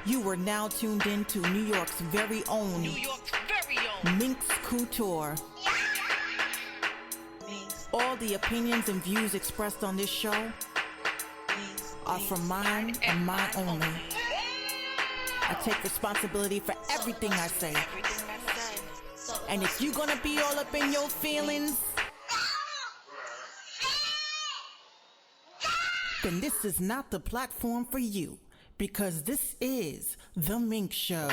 You are now tuned in to New York's very own Minx Couture. All the opinions and views expressed on this show are from mine and mine only. I take responsibility for everything I say. And if you're gonna be all up in your feelings, then this is not the platform for you, because this is The Minx Show.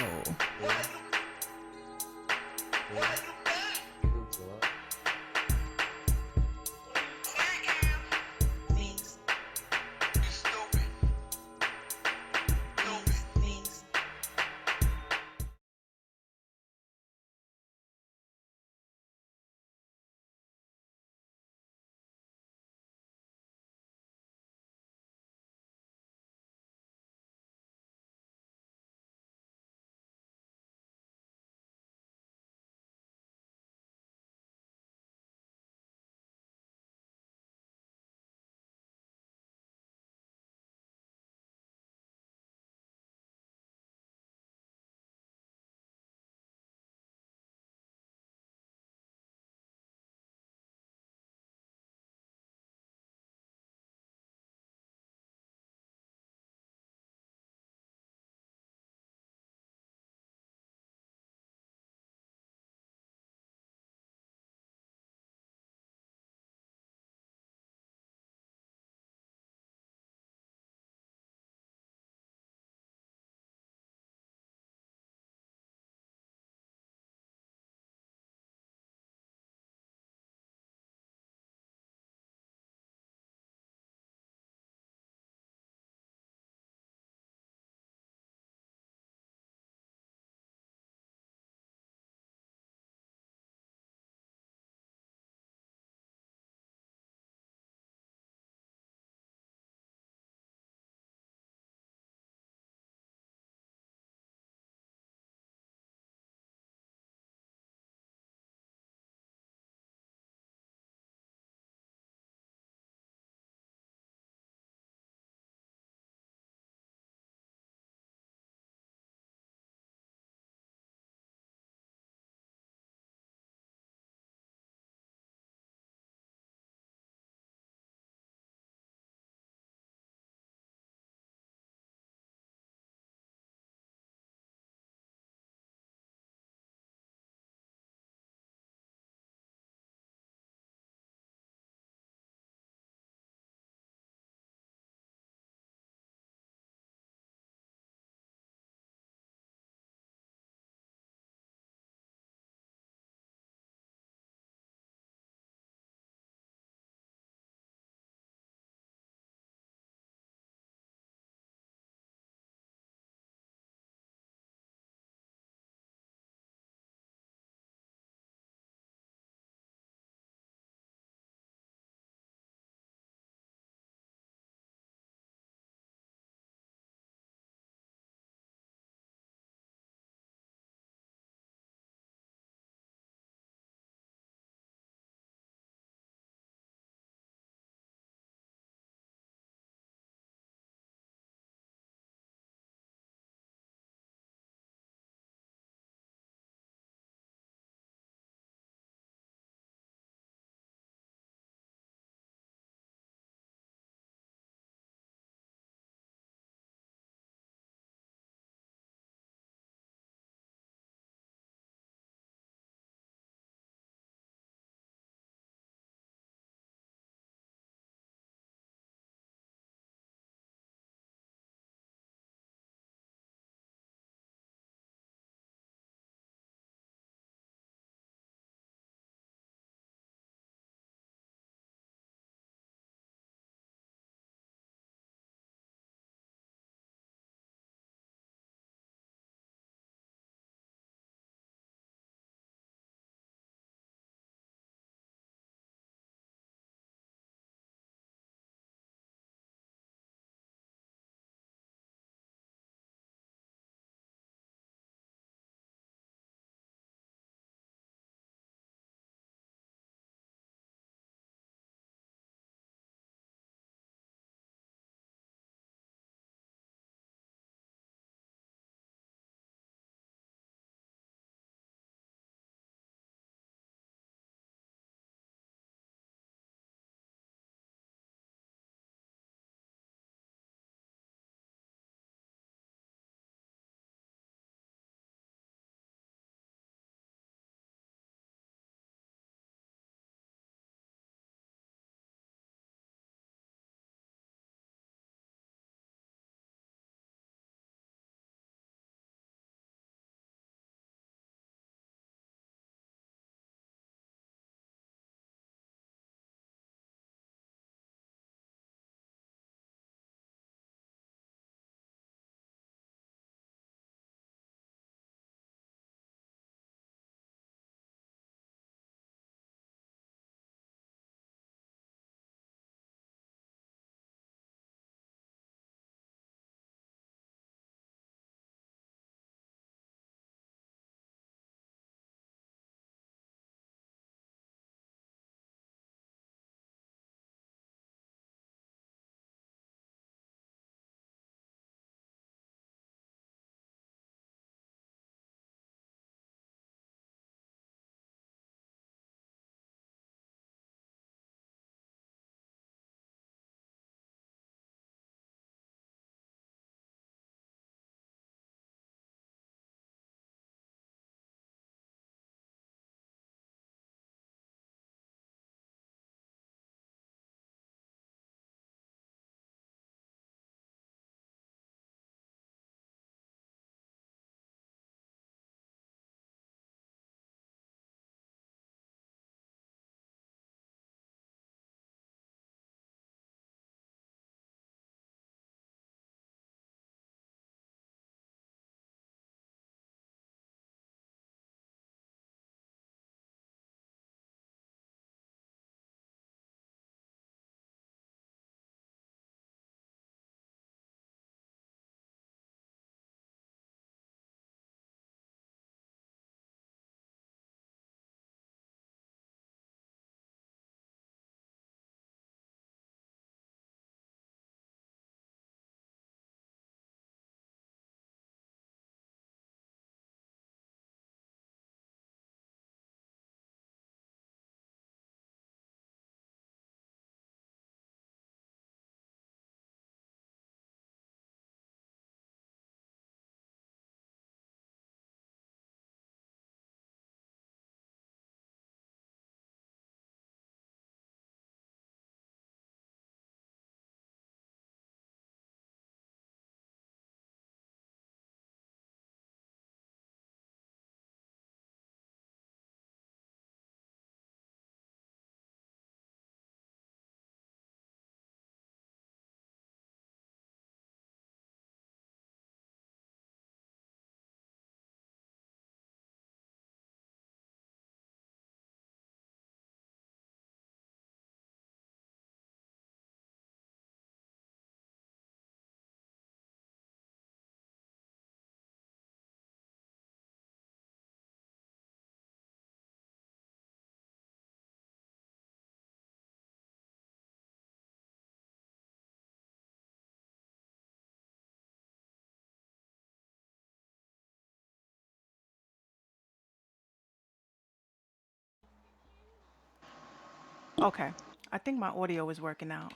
Okay. I think my audio is working now.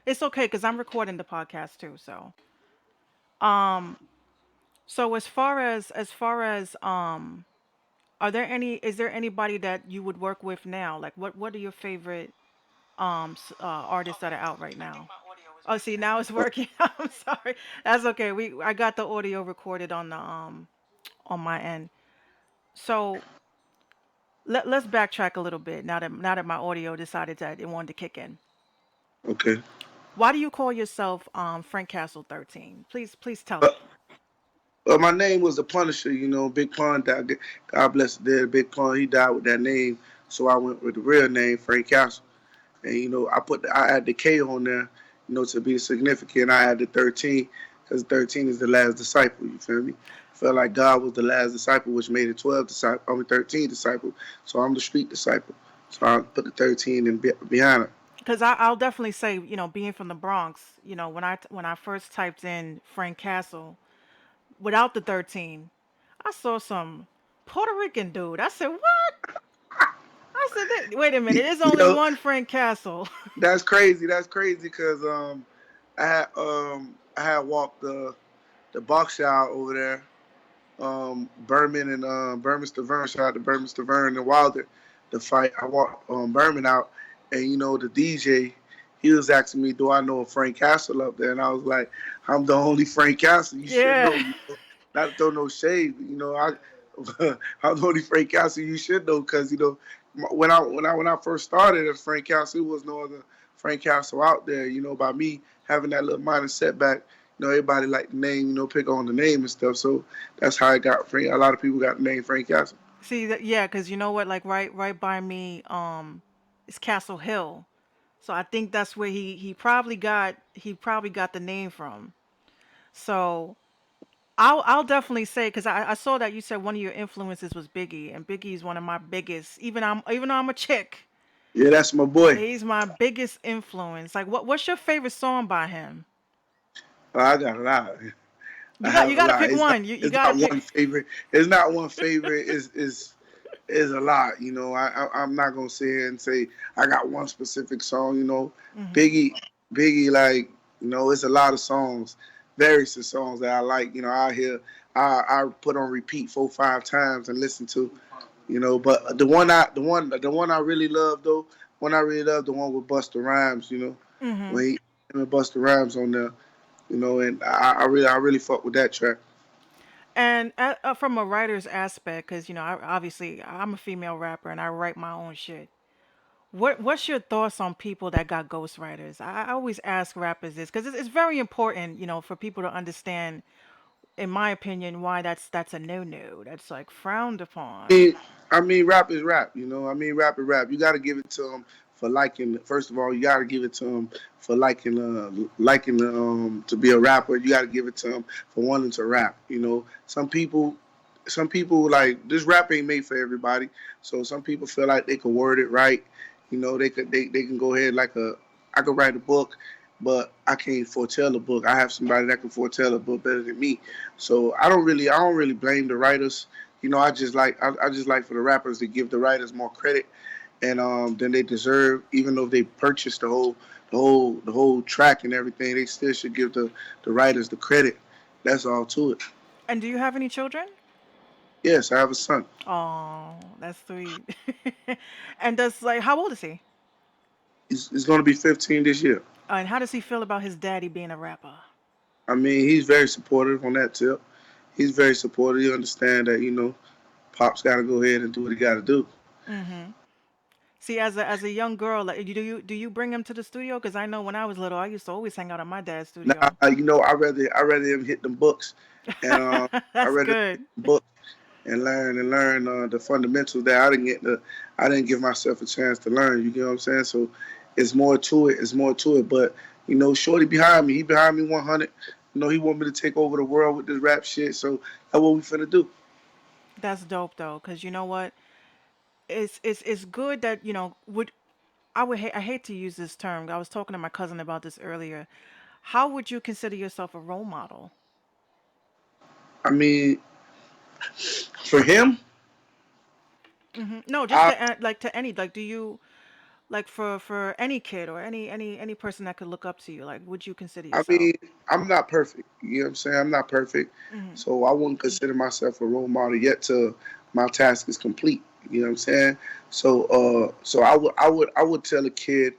It's okay because I'm recording the podcast too. Um, so as far as are there any is there anybody that you would work with now? Like what are your favorite artists that are out right now? Oh, see, now it's working. I'm sorry. That's okay. I got the audio recorded on my end. So let's backtrack a little bit now that my audio decided that it wanted to kick in. Okay. Why do you call yourself Frank Castle 13? Please tell Uh, me. my name was the Punisher. Big Pun died. God bless the dead. Big Pun, he died with that name, so I went with the real name, Frank Castle. And I add the K on there, to be significant. I add the 13 because 13 is the last disciple. You feel me? I felt like God was the last disciple, which made it 12 disciple. I mean 13 disciple. So I'm the street disciple. So I put the 13 in behind it. Because I'll definitely say, being from the Bronx, when I first typed in Frank Castle without the 13, I saw some Puerto Rican dude. I said, "What?" I said, "Wait a minute. You, There's you only know, one Frank Castle." that's crazy. That's crazy because I had walked the box out over there, Berman and Berman Stavern. Shout out to Berman Stavern and Wilder. The fight I walked Berman out, and the DJ, he was asking me, "Do I know a Frank Castle up there?" And I was like, "I'm the only Frank Castle you should Yeah. know." Not to throw no shade, I'm the only Frank Castle you should know because when I first started as Frank Castle, there was no other Frank Castle out there. By me having that little minor setback, everybody liked the name, pick on the name and stuff. So that's how I got Frank. A lot of people got the name Frank Castle. See that? Yeah, because you know what? Like right by me, is Castle Hill. So I think that's where he probably got the name from. So I'll definitely say because I saw that you said one of your influences was Biggie, and Biggie is one of my biggest. Even though I'm a chick, Yeah, that's my boy. he's my biggest influence. Like what's your favorite song by him? I got a lot. I You got have you a got to lot. pick It's not. one. You It's got to not pick. one favorite. It's not one favorite. Is a lot. I'm not gonna sit here and say I got one specific song. Hmm. Biggie, Biggie, like it's a lot of songs, various of songs that I like. I hear, I put on repeat 4 5 times and listen to. But the one I really love though, one I really love the one with Busta Rhymes. Hmm. When he him and Busta Rhymes on there. And I really fuck with that track. And from a writer's aspect, because obviously I'm a female rapper and I write my own shit. What's your thoughts on people that got ghostwriters? I always ask rappers this because it's very important, for people to understand, in my opinion, why that's a no-no. That's like frowned upon. mean, rap is rap. Rap is rap. You got to give it to them for liking. First of all, you got to give it to them for liking to be a rapper. You got to give it to them for wanting to rap. Some people like this rap ain't made for everybody. So some people feel like they can word it right. They can go ahead like I could write a book, but I can't foretell a book. I have somebody that can foretell a book better than me. So I don't really blame the writers. I just like for the rappers to give the writers more credit and than they deserve. Even though they purchased the whole track and everything, they still should give the writers the credit. That's all to it. And do you have any children? Yes, I have a son. Oh, that's sweet. And does like how old is he? He's going to be 15 this year. And how does he feel about his daddy being a rapper? He's very supportive on that tip. He's very supportive. He understand that Pop's got to go ahead and do what he got to do. Hmm. See, as a young girl, like, do you bring him to the studio? Because I know when I was little, I used to always hang out at my dad's Now, studio. I rather him hit them books, and I That's rather him good. hit them books and learn the fundamentals that I didn't give myself a chance to learn. You get what I'm saying? So it's more to it. It's more to it. But Shorty behind me, he behind me 100. He want me to take over the world with this rap shit. So that's what we finna do. That's dope though, because you know what? It's good that would I hate to use this term. I was talking to my cousin about this earlier. How would you consider yourself a role model? I mean, for him, No, just I to like to any like do you? Like for any kid or any person that could look up to you, like would you consider I yourself? mean, I'm not perfect. You know what I'm saying? I'm not perfect. Mhm. So I wouldn't consider myself a role model yet till my task is complete. You know what I'm saying? So I would tell a kid,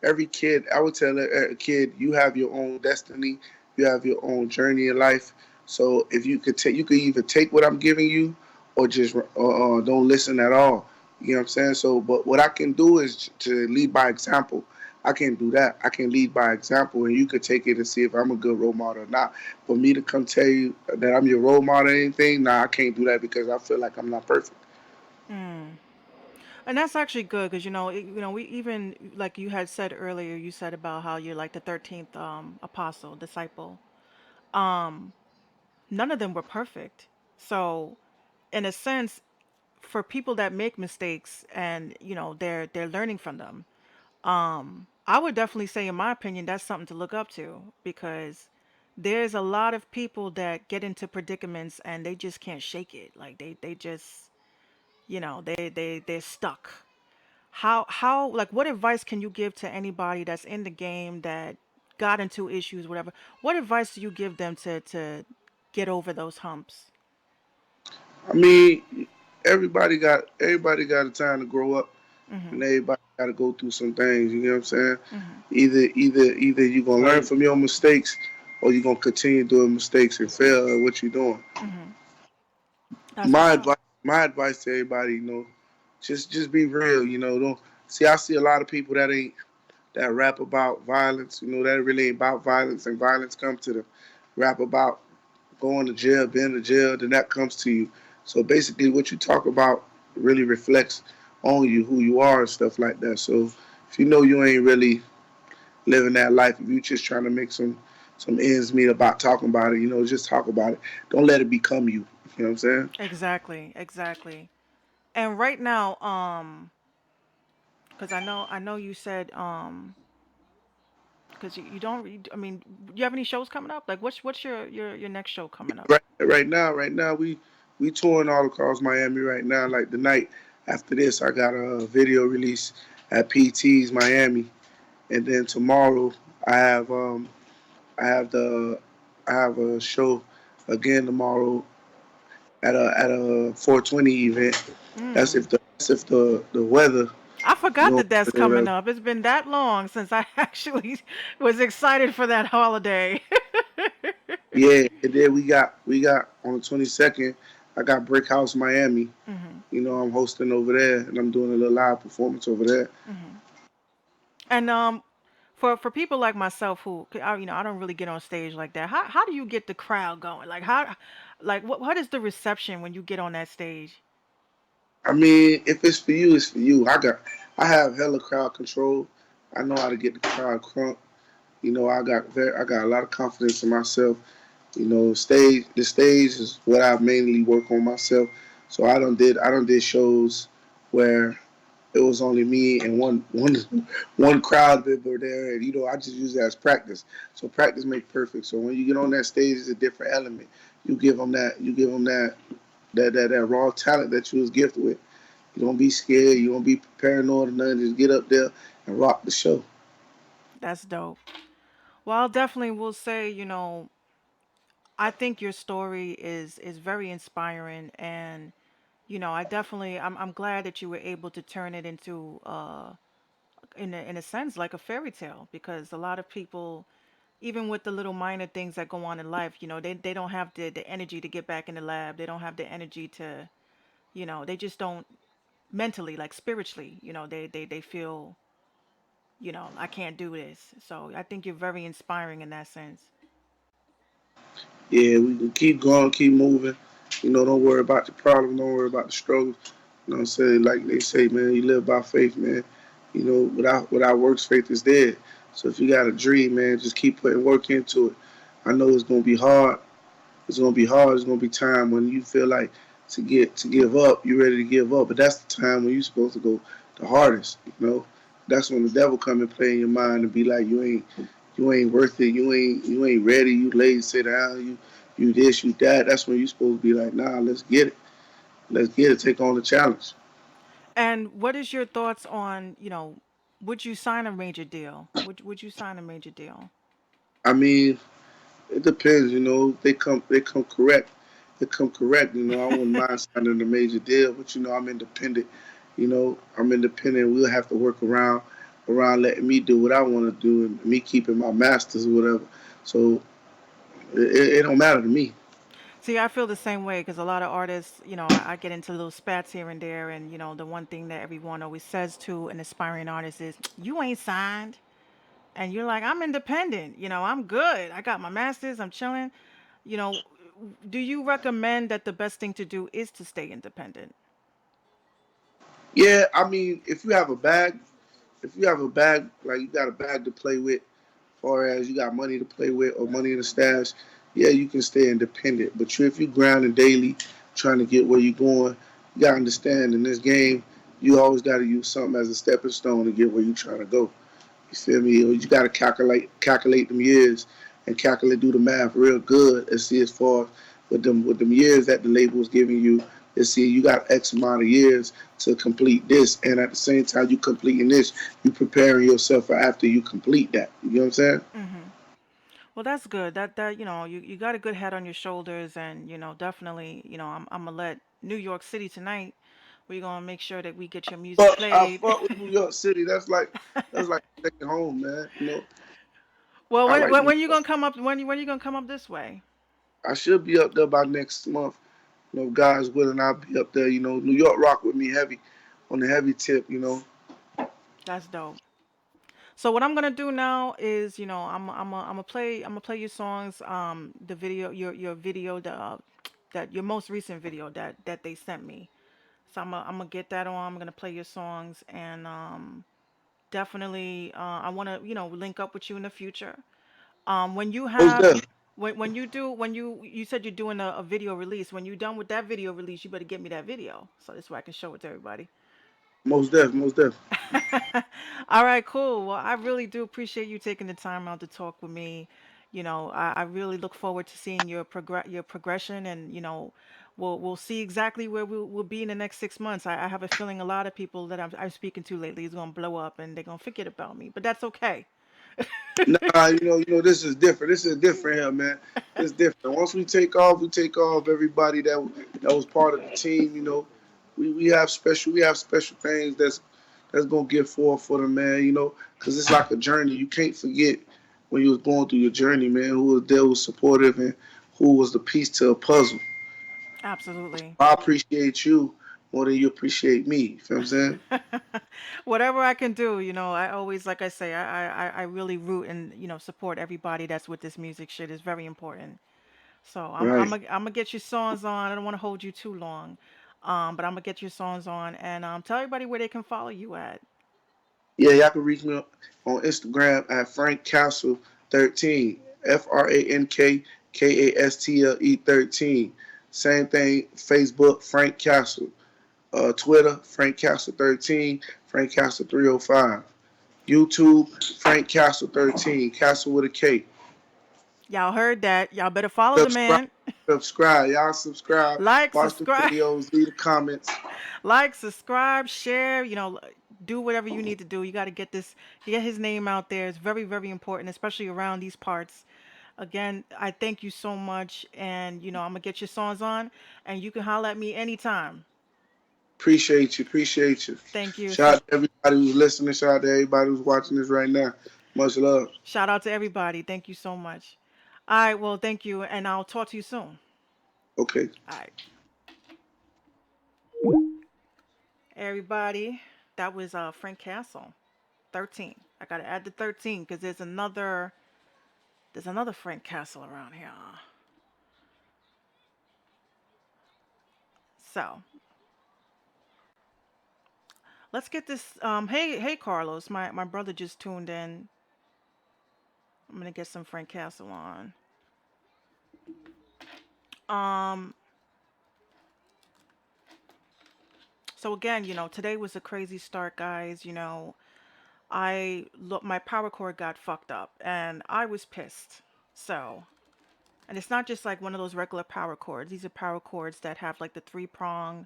every kid, I would tell a kid, you have your own destiny, you have your own journey in life. So if you could take, you could either take what I'm giving you, or just don't listen at all. You know what I'm saying? So, but what I can do is to lead by example. I can do that. I can lead by example, and you could take it and see if I'm a good role model or not. For me to come tell you that I'm your role model or anything, nah, I can't do that because I feel like I'm not perfect. Mm. And that's actually good because we even like you had said earlier, you said about how you're like the 13th apostle, disciple. Um None of them were perfect. So, in a sense, for people that make mistakes and they're learning from them, I would definitely say, in my opinion, that's something to look up to because there's a lot of people that get into predicaments and they just can't shake it. Like they just they're stuck. How like what advice can you give to anybody that's in the game that got into issues, whatever? What advice do you give them to get over those humps? I mean, everybody got a time to grow up, Mhm. and everybody got to go through some things. You know what I'm saying? Mhm. Either you're gonna learn from your mistakes, or you're gonna continue doing mistakes and fail at what you're doing. Mhm. That's what's My up. advice, my advice to everybody, just be real. Don't see. I see a lot of people that rap about violence. That really ain't about violence, and violence come to them. Rap about going to jail, being in jail, then that comes to you. So basically, what you talk about really reflects on you, who you are, and stuff like that. So if you know you ain't really living that life, if you just trying to make some ends meet about talking about it, just talk about it. Don't let it become you. You know what I'm saying? Exactly. Exactly. And right now, because I know you said because you don't. I mean, you have any shows coming up? Like, what's your next show coming up? Right now, we touring all across Miami right now. Like the night after this, I got a video release at PT's Miami, and then tomorrow I have um I have the I have a show again tomorrow at a 420 event. That's Mm. if the weather, I forgot that that's coming whatever. up. It's been that long since I actually was excited for that holiday. Yeah, and then we got on the 22nd. I got Brick House Miami. Mhm. I'm hosting over there, and I'm doing a little live performance over there. Mhm. And for people like myself who I don't really get on stage like that. How do you get the crowd going? Like how like what is the reception when you get on that stage? I mean, if it's for you, it's for you. I have hella crowd control. I know how to get the crowd crunk. I got a lot of confidence in myself. The stage is what I mainly work on myself. So I done did shows where it was only me and one crowd member there, and I just use it as practice. So practice makes perfect. So when you get on that stage, it's a different element. You give them that raw talent that you was gifted with. You don't be scared. You don't be paranoid or nothing. Just get up there and rock the show. That's dope. Well, I definitely will say, I think your story is very inspiring and I definitely I'm glad that you were able to turn it into in a sense like a fairy tale because a lot of people even with the little minor things that go on in life, they don't have the energy to get back in the lab. They don't have the energy to, they just don't mentally, like spiritually, they feel, I can't do this. So I think you're very inspiring in that sense. Yeah, we can keep going, keep moving. Don't worry about the problem. Don't worry about the struggles. You know what I'm saying? Like they say, man, you live by faith, man. Without works, faith is dead. So if you got a dream, man, just keep putting work into it. I know it's gonna be hard. It's gonna be hard. It's gonna be time when you feel like to give up. You're ready to give up, but that's the time when you're supposed to go the hardest. That's when the devil come and play in your mind and be like, you ain't worth it. You ain't ready. You lazy. Sit down. You this. You that. That's when you supposed to be like, nah, let's get it. Let's get it. Take on the challenge. And what is your thoughts on, Would you sign a major deal? Would you sign a major deal? I mean, it depends. They come correct. They come correct. I wouldn't mind signing a major deal, but I'm independent. I'm independent. We'll have to work around letting me do what I want to do and me keeping my masters or whatever. So it don't matter to me. See, I feel the same way because a lot of artists, I get into little spats here and there, and the one thing that everyone always says to an aspiring artist is, "You ain't signed," and you're like, "I'm independent. I'm good. I got my masters. I'm chilling." You know, do you recommend that the best thing to do is to stay independent? Yeah, I mean, if you have a bag, like you got a bag to play with, far as you got money to play with or money in the stash, yeah, you can stay independent. But if you grinding daily, trying to get where you're going, you gotta understand in this game, you always gotta use something as a stepping stone to get where you're trying to go. You feel me? You got to calculate them years and do the math real good and see as far as with them years that the label is giving you. And see you got X amount of years to complete this, and at the same time you completing this, you preparing yourself for after you complete that. You know what I'm saying? Hmm. Well, that's good. That you got a good head on your shoulders, and definitely, I'm gonna let New York City tonight. We're gonna make sure that we get your music I played. fuck with New York City. That's like second home, man. Well, I like New when you York. gonna come up? When you gonna come up this way? I should be up there by next month. God's willing, I'll be up there. New York rock with me heavy, on the heavy tip. That's dope. So what I'm gonna do now is, I'm gonna play your songs, the video, your video, that your most recent video that they sent me. So I'm gonna get that on. I'm gonna play your songs, and definitely, I wanna, link up with you in the future. When you Most have, deaf, when you said you're doing a video release. When you're done with that video release, you better get me that video so this way I can show it to everybody. most deaf, most deaf. All right, cool. Well, I really do appreciate you taking the time out to talk with me. I really look forward to seeing your progression, and we'll see exactly where we'll be in the next 6 months. I have a feeling a lot of people that I'm speaking to lately is gonna blow up and they're gonna forget about me, but that's okay. Nah, this is different. This is different here, man. It's different. Once we take off, we take off. Everybody that was part of the team, we have special things that's gonna get forth for them, man. Because it's like a journey. You can't forget when you was going through your journey, man. Who was there, was supportive, and who was the piece to a puzzle. Absolutely. I appreciate you more than you appreciate me. You feel what I'm saying? Whatever I can do, I always, like I say, I really root and support everybody that's with this music shit. Is very important. So Right. I'm gonna get your songs on. I don't want to hold you too long, but I'm gonna get your songs on, and tell everybody where they can follow you at. Yeah, y'all can reach me on Instagram at Frank Castle 13. FrankKastle 13. Same thing, Facebook, Frank Castle. Twitter, Frank Castle 13, Frank Castle 305. YouTube, Frank Castle 13, Castle with a K. Y'all heard that? Y'all better follow the Subscribe, man. subscribe. Y'all subscribe. Like, Watch the subscribe, videos, leave the comments. like, subscribe, share. Do whatever you need to do. You got to get his name out there. It's very, very important, especially around these parts. Again, I thank you so much, and I'm gonna get your songs on, and you can holler at me anytime. Appreciate you. Appreciate you. Thank you. Shout out to everybody who's listening. Shout out to everybody who's watching this right now. Much love. Shout out to everybody. Thank you so much. All right, well, thank you, and I'll talk to you soon. Okay. All right, everybody. That was Frank Castle, 13. I gotta add the 13 because there's another Frank Castle around here. So let's get this. Hey, Carlos. My brother just tuned in. I'm gonna get some Frank Castle on. Um. So again, today was a crazy start, guys. I look, my power cord got fucked up, and I was pissed. So, and it's not just like one of those regular power cords. These are power cords that have like the three prong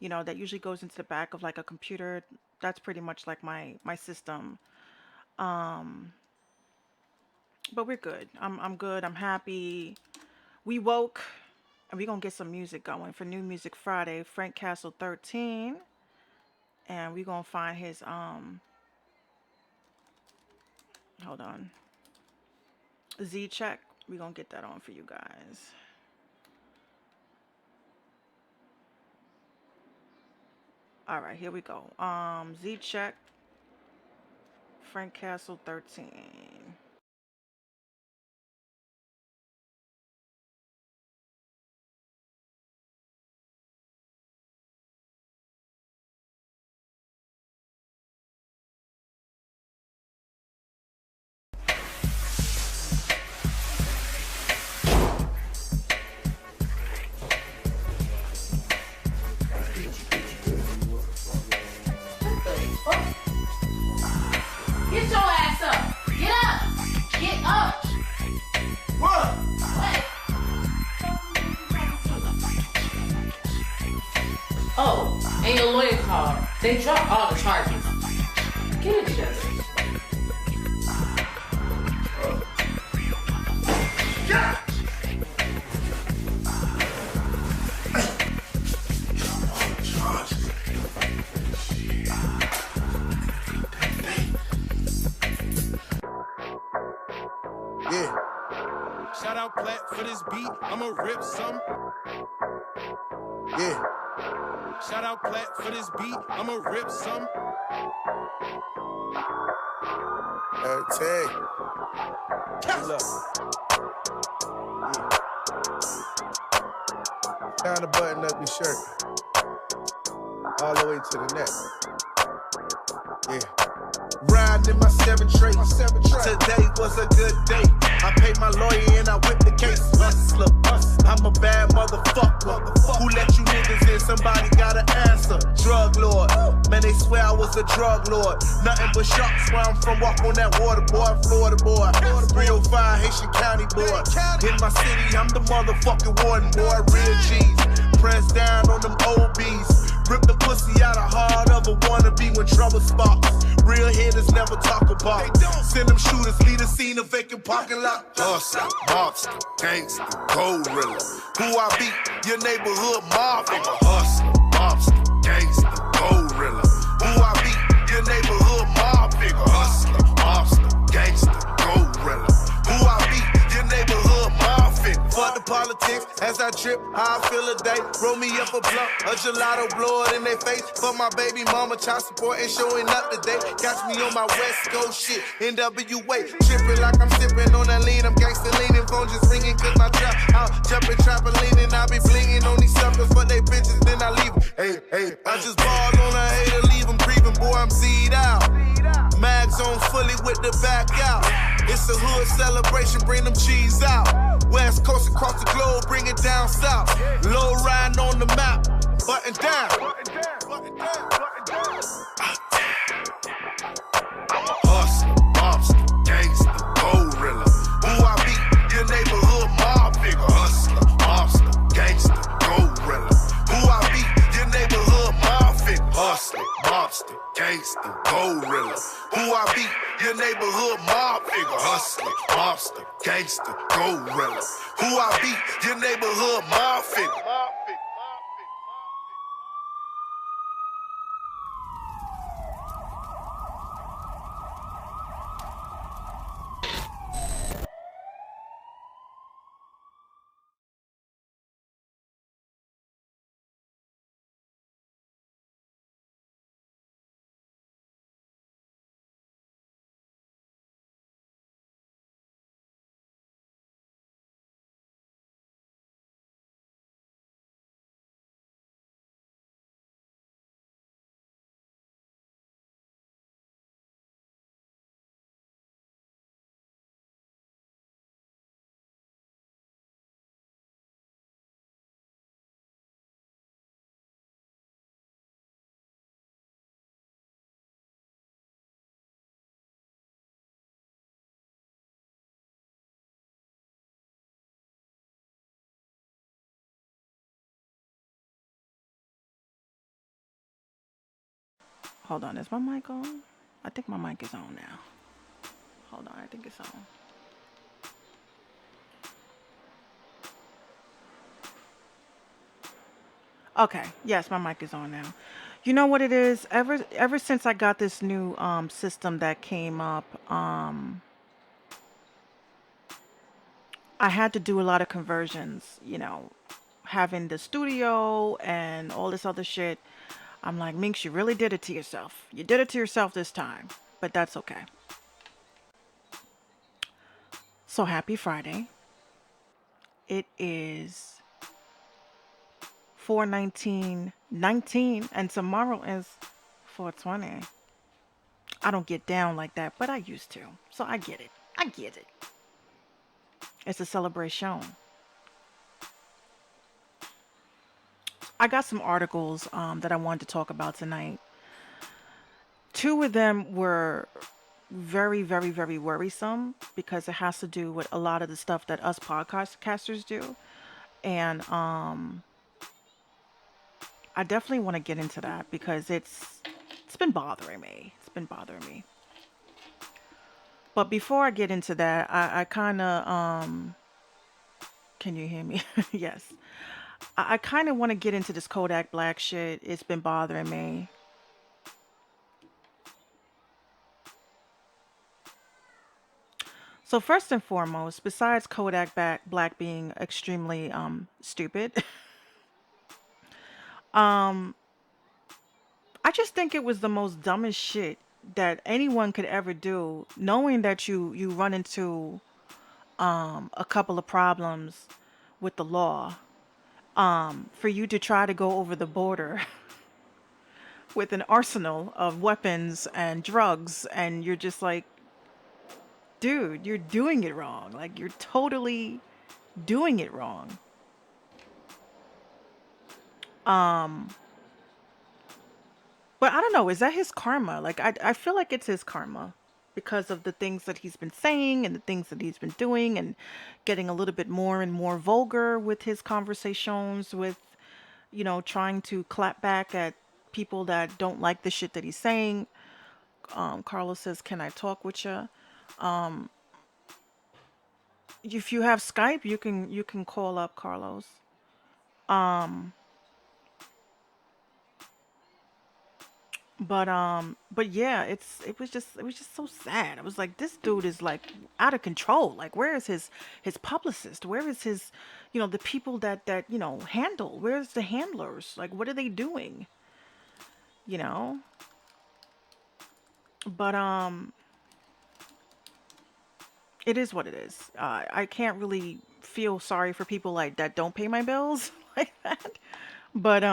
that usually goes into the back of like a computer. That's pretty much like my system. Um, but we're good. I'm good. I'm happy. We woke, and we're gonna get some music going for New Music Friday. Frank Castle 13, and we're gonna find his hold on, Z check. We're gonna get that on for you guys. All right, here we go. Z check. Frank Castle 13. Get your ass up. Get up. Get up. What? What? Oh, and your lawyer called. They dropped all the charges. Get it together. Yeah. Yeah. Shout out Plat for this beat. I'ma rip some. Yeah. Shout out Plat for this beat. I'ma rip some. Tag. Look. Yeah. Time to button up your shirt. All the way to the neck. Yeah. Riding in my 7 tray. Today was a good day. I paid my lawyer and I whipped the case. Hustler. I'm a bad motherfucker. Who let you niggas in? Somebody gotta answer. Drug lord. Man, they swear I was a drug lord. Nothing but sharks where I'm from. Walk on that water, boy. Florida boy. 305 Haitian County boy. In my city, I'm the motherfucking warden boy. Real G's. Press down on them OBs. Rip the pussy out of heart of a wannabe when trouble sparks. Real hitters never talk about. Send them shooters, leave the scene of vacant parking lot. Hustler, mobster, gangster, gorilla. Who I be? Your neighborhood mob nigga. Hustler, mobster, gangster, gorilla. Who I be? Your neighborhood mob nigga. Hustler, mobster, gangster, gorilla. Who I be? Your neighborhood mob nigga. Fuck the politics as I trip, how I feel a day. Roll me up a blunt, a gelato, blow it in their face. Fuck my baby mama, child support ain't showing up today. Catch me on my West Coast shit, NWA. Tripping like I'm sipping on that lean. I'm gangsta leaning, phone just ringing cause my trap out. Jumping, trampolining, I be flinging on these suckers for they bitches, then I leave 'em. Hey, I just ball on a hater, leave 'em grieving, boy, I'm Z'd out. Mags on fully with the back out. It's a hood celebration, bring them cheese out. West Coast across the globe, bring it down south. Low riding on the map, button down. I'm a hustler, mobster, gangster, gorilla. Who I be? Your neighborhood mob nigga. Hustler, mobster, gangster, gorilla. Who I be? Your neighborhood mob nigga. Hustler, mobster, gangster, gorilla. Who I be? Your neighborhood mob nigga. Hustler, mobster, gangster, gorilla. Who I be? Your neighborhood mob nigga. Hold on, is my mic on? I think my mic is on now. Hold on, I think it's on. Okay, yes, my mic is on now. You know what it is? Ever since I got this new system that came up, I had to do a lot of conversions, having the studio and all this other shit. I'm like, Minx, you really did it to yourself. You did it to yourself this time, but that's okay. So happy Friday. It is 4/19/19 and tomorrow is 4/20. I don't get down like that, but I used to. So I get it. I get it. It's a celebration. I got some articles that I wanted to talk about tonight. Two of them were very, very, very worrisome because it has to do with a lot of the stuff that us podcasters do. And I definitely want to get into that because it's been bothering me. It's been bothering me. But before I get into that, I kind of can you hear me? Yes. I kind of want to get into this Kodak Black shit. It's been bothering me. So first and foremost, besides Black being extremely stupid, um I just think it was the most dumbest shit that anyone could ever do, knowing that you run into a couple of problems with the law, for you to try to go over the border with an arsenal of weapons and drugs, and you're just like, dude, you're doing it wrong. Like you're totally doing it wrong. Um, but I don't know, is that his karma? Like I feel like it's his karma because of the things that he's been saying and the things that he's been doing and getting a little bit more and more vulgar with his conversations with, trying to clap back at people that don't like the shit that he's saying. Carlos says, "Can I talk with you?" Um, if you have Skype, you can call up Carlos. Um, but yeah, it was just so sad. I was like, this dude is like out of control. Like, where is his publicist? Where is his, the people that handle? Where's the handlers? Like, what are they doing? You know? But it is what it is. I can't really feel sorry for people like that don't pay my bills like that. But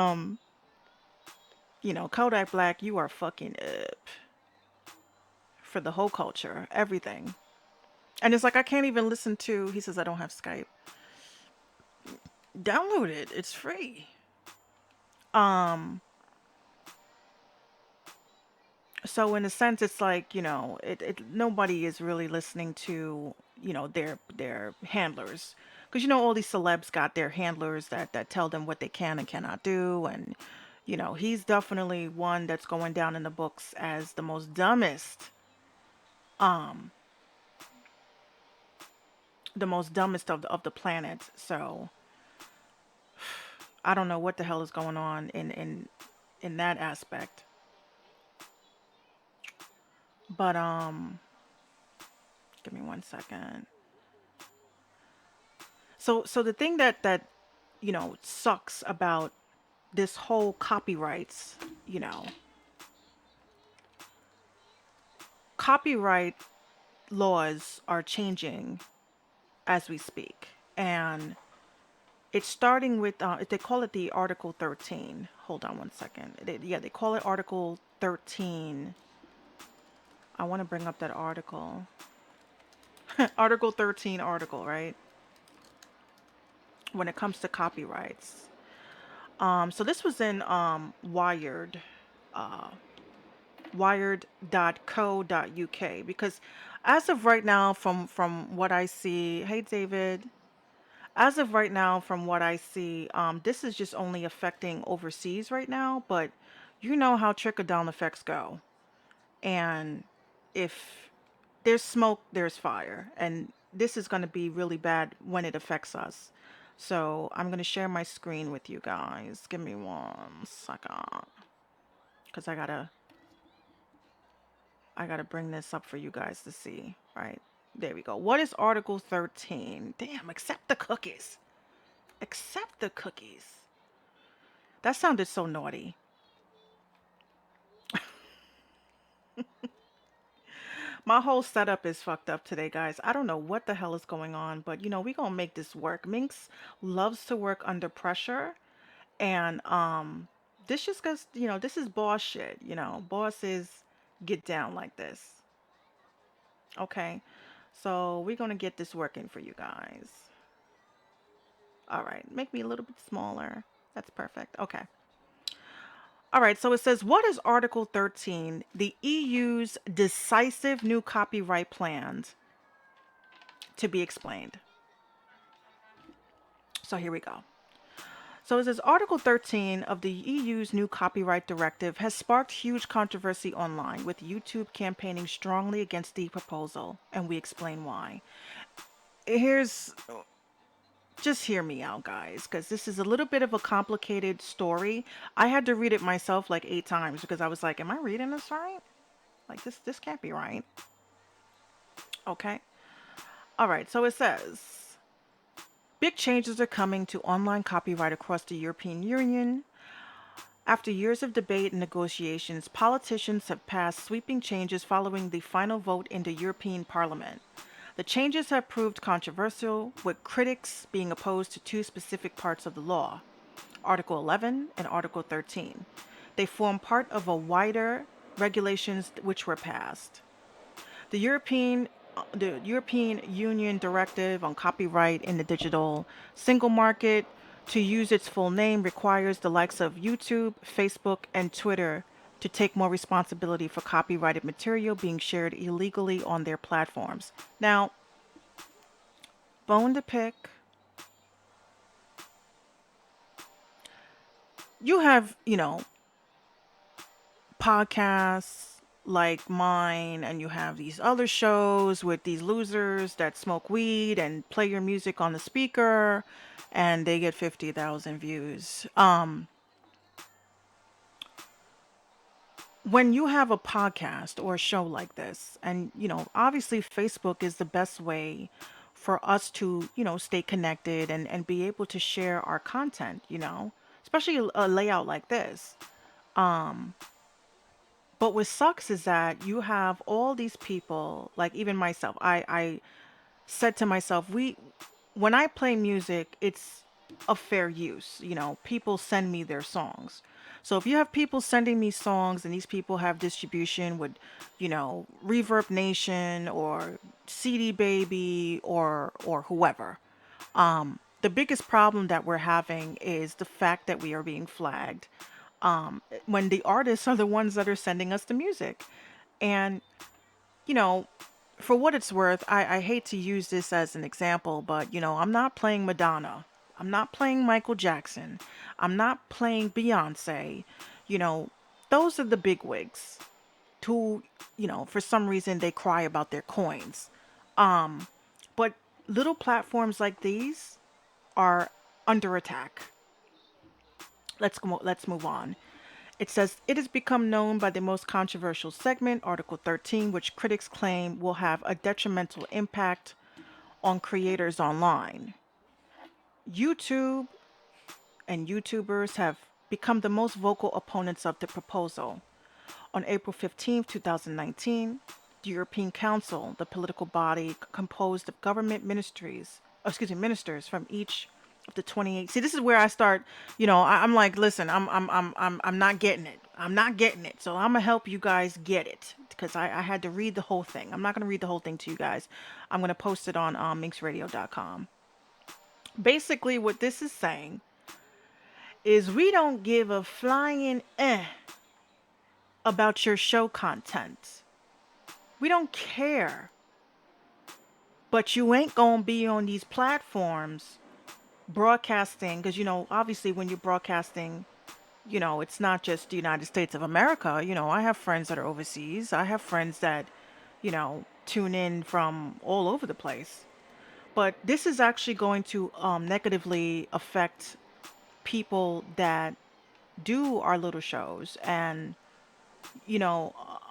Kodak Black, you are fucking up for the whole culture, everything. And it's like I can't even listen to. He says I don't have Skype. Download it. It's free. Um. So in a sense, it's like nobody is really listening to their handlers, because all these celebs got their handlers that tell them what they can and cannot do, and he's definitely one that's going down in the books as the most dumbest, um, of the planet. So I don't know what the hell is going on in that aspect. But give me 1 second. So the thing that sucks about this whole copyrights, you know, copyright laws are changing as we speak, and it's starting with they call it the Article 13. Hold on 1 second. Yeah, they call it Article 13. I want to bring up that article. Article 13 article, right? When it comes to copyrights. So this was in Wired, uh, wired.co.uk, because as of right now, from what I see, hey David, as of right now, from what I see, this is just only affecting overseas right now, but You know how trickle down effects go. And if there's smoke, there's fire. And this is going to be really bad when it affects us. So I'm going to share my screen with you guys. Give me 1 second. Because I gotta bring this up for you guys to see. Right. There we go. What is Article 13? Damn, accept the cookies. Accept the cookies. That sounded so naughty. My whole setup is fucked up today, guys. I don't know what the hell is going on, but we gonna make this work. Minx loves to work under pressure, and this just goes, this is boss shit. Bosses get down like this. Okay, so we're gonna get this working for you guys. All right, make me a little bit smaller. That's perfect. Okay. All right, so it says, what is Article 13, the EU's decisive new copyright plans to be explained? So here we go. So it says Article 13 of the EU's new copyright directive has sparked huge controversy online, with YouTube campaigning strongly against the proposal, and we explain why. Here's Just hear me out, guys, because this is a little bit of a complicated story. I had to read it myself like 8 times because I was like, am I reading this right? Like this can't be right. Okay. All right, so it says big changes are coming to online copyright across the European Union. After years of debate and negotiations, politicians have passed sweeping changes following the final vote in the European Parliament. The changes have proved controversial, with critics being opposed to two specific parts of the law, Article 11 and Article 13. They form part of a wider regulations which were passed. The European Union Directive on Copyright in the Digital Single Market, to use its full name, requires the likes of YouTube, Facebook, and Twitter to take more responsibility for copyrighted material being shared illegally on their platforms. Now, bone to pick. You have, podcasts like mine, and you have these other shows with these losers that smoke weed and play your music on the speaker, and they get 50,000 views. When you have a podcast or a show like this, and obviously Facebook is the best way for us to stay connected and be able to share our content, especially a layout like this. But what sucks is that you have all these people, like even myself. I said to myself, when I play music, it's a fair use. People send me their songs. So if you have people sending me songs, and these people have distribution with, Reverb Nation or CD Baby or whoever, the biggest problem that we're having is the fact that we are being flagged, when the artists are the ones that are sending us the music. And, you know, for what it's worth, I hate to use this as an example, but, I'm not playing Madonna. I'm not playing Michael Jackson. I'm not playing Beyonce. You know, those are the big wigs who, for some reason they cry about their coins. But little platforms like these are under attack. Let's move on. It says it has become known by the most controversial segment, Article 13, which critics claim will have a detrimental impact on creators online. YouTube and YouTubers have become the most vocal opponents of the proposal. On April 15, 2019, the European Council, the political body composed of government ministers from each of the 28. See, this is where I start. I'm like, listen, I'm not getting it. I'm not getting it. So I'm gonna help you guys get it because I had to read the whole thing. I'm not gonna read the whole thing to you guys. I'm gonna post it on minxradio.com. Basically, what this is saying is we don't give a flying about your show content. We don't care. But you ain't gonna be on these platforms broadcasting, because obviously when you're broadcasting It's not just the United States of America. I have friends that are overseas. I have friends that, tune in from all over the place. But this is actually going to negatively affect people that do our little shows. And,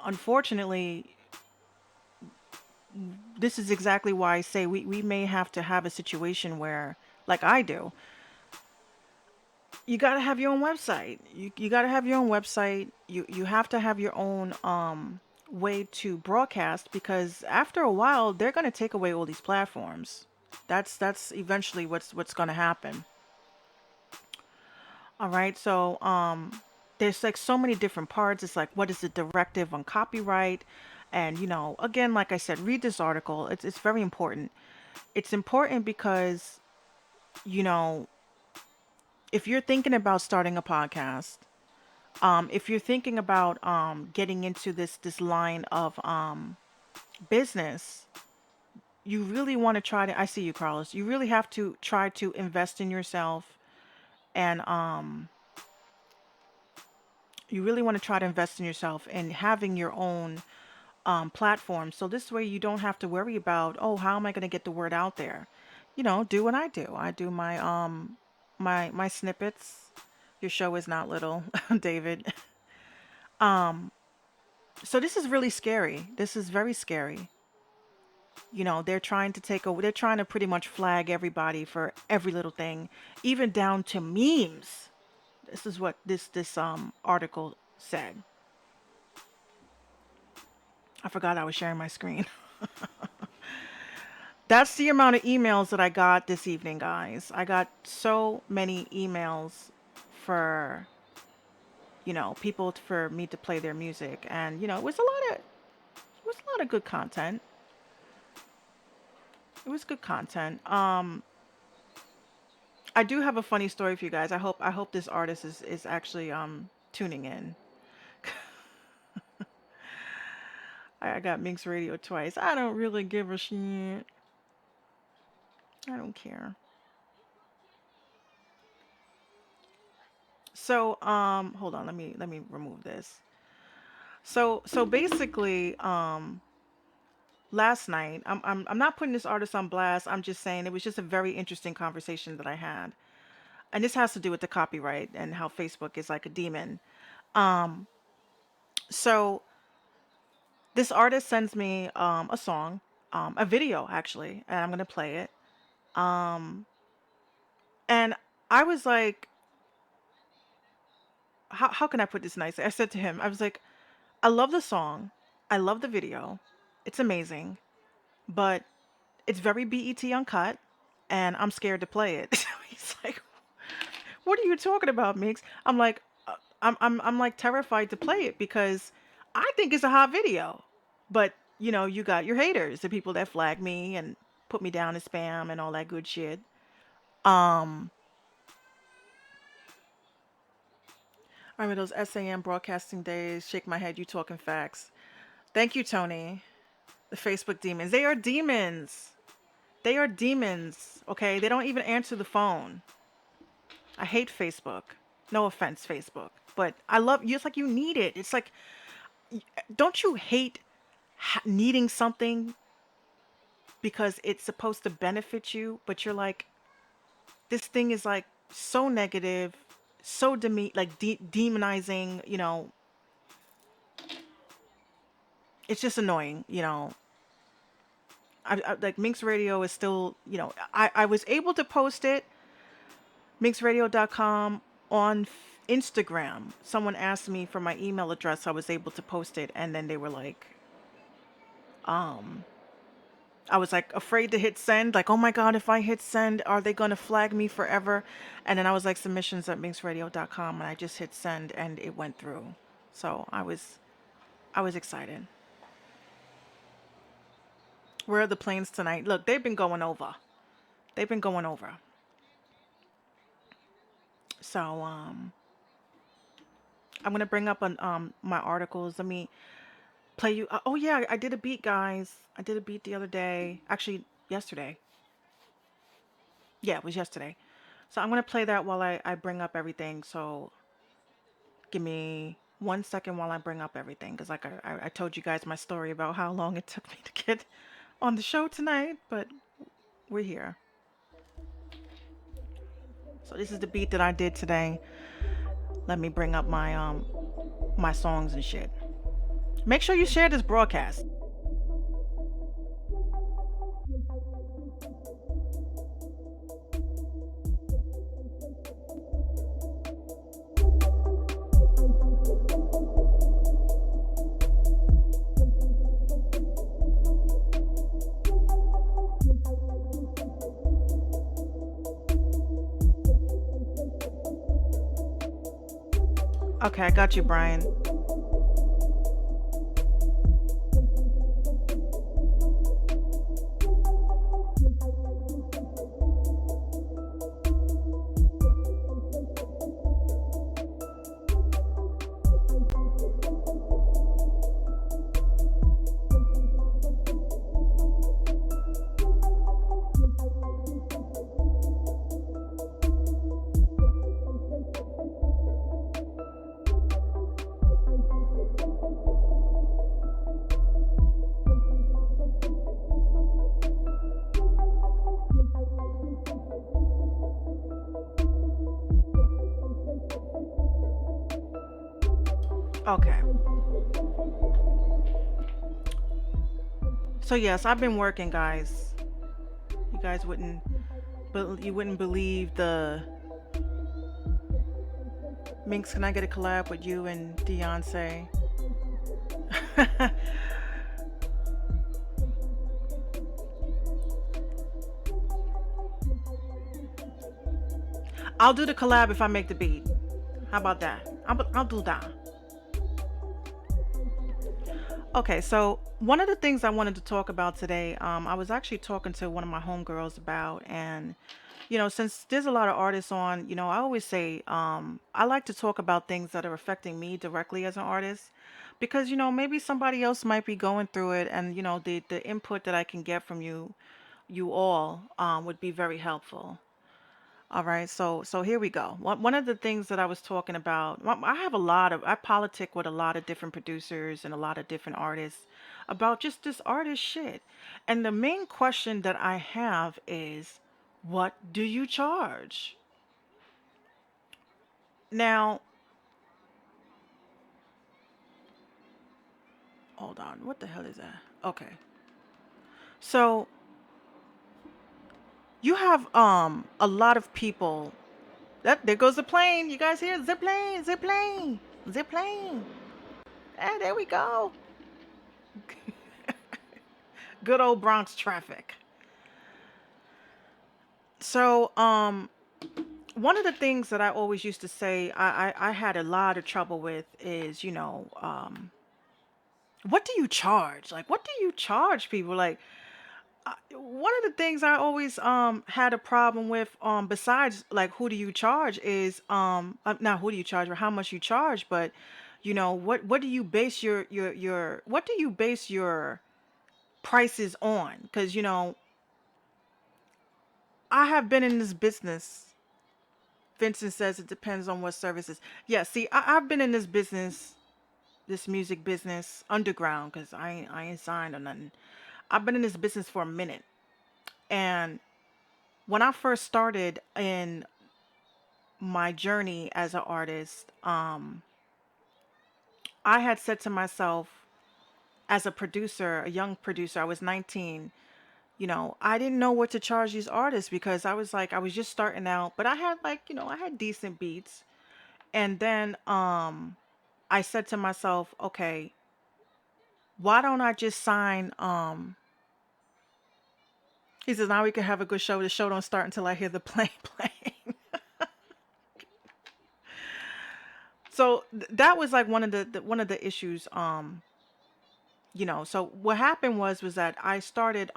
unfortunately, this is exactly why I say we may have to have a situation where, like I do, you got to have your own website. You got to have your own website. You have to have your own way to broadcast, because after a while they're going to take away all these platforms. That's eventually what's going to happen. All right. So there's like so many different parts. It's like, what is the directive on copyright? And again, like I said, read this article. It's very important. It's important because, you know, if you're thinking about starting a podcast, if you're thinking about getting into this line of business, you really want to try to. I see you, Carlos. You really have to try to invest in yourself, and you really want to try to invest in yourself and having your own platform. So this way, you don't have to worry about, oh, how am I going to get the word out there? Do what I do. I do my snippets. Your show is not little, David. So this is really scary. This is very scary. They're trying to take over, they're trying to pretty much flag everybody for every little thing, even down to memes. This is what this article said. I forgot I was sharing my screen. That's the amount of emails that I got this evening, guys. I got so many emails for, people for me to play their music, and it was a lot of good content. It was good content. I do have a funny story for you guys. I hope this artist is actually tuning in. I got Minx Radio twice. I don't really give a shit. I don't care. So hold on, let me remove this. So basically last night, I'm not putting this artist on blast. I'm just saying it was just a very interesting conversation that I had. And this has to do with the copyright and how Facebook is like a demon. Um so this artist sends me a song, a video actually, and I'm gonna play it. Um, and I was like, how can I put this nicely? I said to him, I was like, I love the song, I love the video, it's amazing, but it's very BET uncut, and I'm scared to play it. So he's like, what are you talking about, Mix? I'm like, I'm like terrified to play it because I think it's a hot video, but you got your haters, the people that flag me and put me down as spam and all that good shit. Um, I remember those SAM broadcasting days. Shake my head, you talking facts. Thank you, Tony. The Facebook demons. They are demons. They are demons. Okay, they don't even answer the phone. I hate Facebook. No offense, Facebook, but I love you. It's like you need it. It's like, don't you hate needing something because it's supposed to benefit you, but you're like, this thing is like so negative, so like demonizing. It's just annoying. Like Minx Radio is still, I was able to post it, minxradio.com, on Instagram. Someone asked me for my email address. I was able to post it, and then they were like, um, I was like afraid to hit send. Like, oh my God, if I hit send, are they going to flag me forever? And then I was like, submissions at minxradio.com, and I just hit send, and it went through. So I was excited. Where are the planes tonight? Look, they've been going over. They've been going over. So I'm gonna bring up on my articles. Let me play you. Oh yeah, I did a beat, guys. I did a beat the other day. Actually, yesterday. Yeah, it was yesterday. So I'm gonna play that while I bring up everything. So Give me 1 second while I bring up everything, because like I told you guys my story about how long it took me to get on the show tonight, but we're here. So this is the beat that I did today. Let me bring up my songs and shit. Make sure you share this broadcast. Okay, I got you, Brian. Okay. So yes, I've been working, guys. You guys wouldn't, but you wouldn't believe the Minx. Can I get a collab with you and Beyonce? I'll do the collab if I make the beat. How about that? I'll do that. Okay, so one of the things I wanted to talk about today, I was actually talking to one of my homegirls about, and since there's a lot of artists on, I always say I like to talk about things that are affecting me directly as an artist, because maybe somebody else might be going through it, and the input that I can get from you all would be very helpful. All right, so here we go. One of the things that I was talking about, I politic with a lot of different producers and a lot of different artists about just this artist shit. And the main question that I have is, what do you charge? Now, hold on, what the hell is that? Okay. So, you have a lot of people. That there goes the plane. You guys hear? Zip plane, zip plane, zip plane. And there we go. Good old Bronx traffic. So, one of the things that I always used to say I had a lot of trouble with is, what do you charge? Like, what do you charge people? Like, one of the things I always had a problem with, besides like who do you charge is not who do you charge or how much you charge, but what do you base your what do you base your prices on? Because I have been in this business. Vincent says it depends on what services. Yeah, see, I've been in this business, this music business, underground, because I ain't signed or nothing. I've been in this business for a minute. And when I first started in my journey as an artist, I had said to myself, as a producer, a young producer, I was 19, I didn't know what to charge these artists because I was like, I was just starting out, but I had like, I had decent beats. And then I said to myself, okay, why don't I just sign he says now we can have a good show. The show don't start until I hear the plane playing. So that was like one of one of the issues so what happened was that I started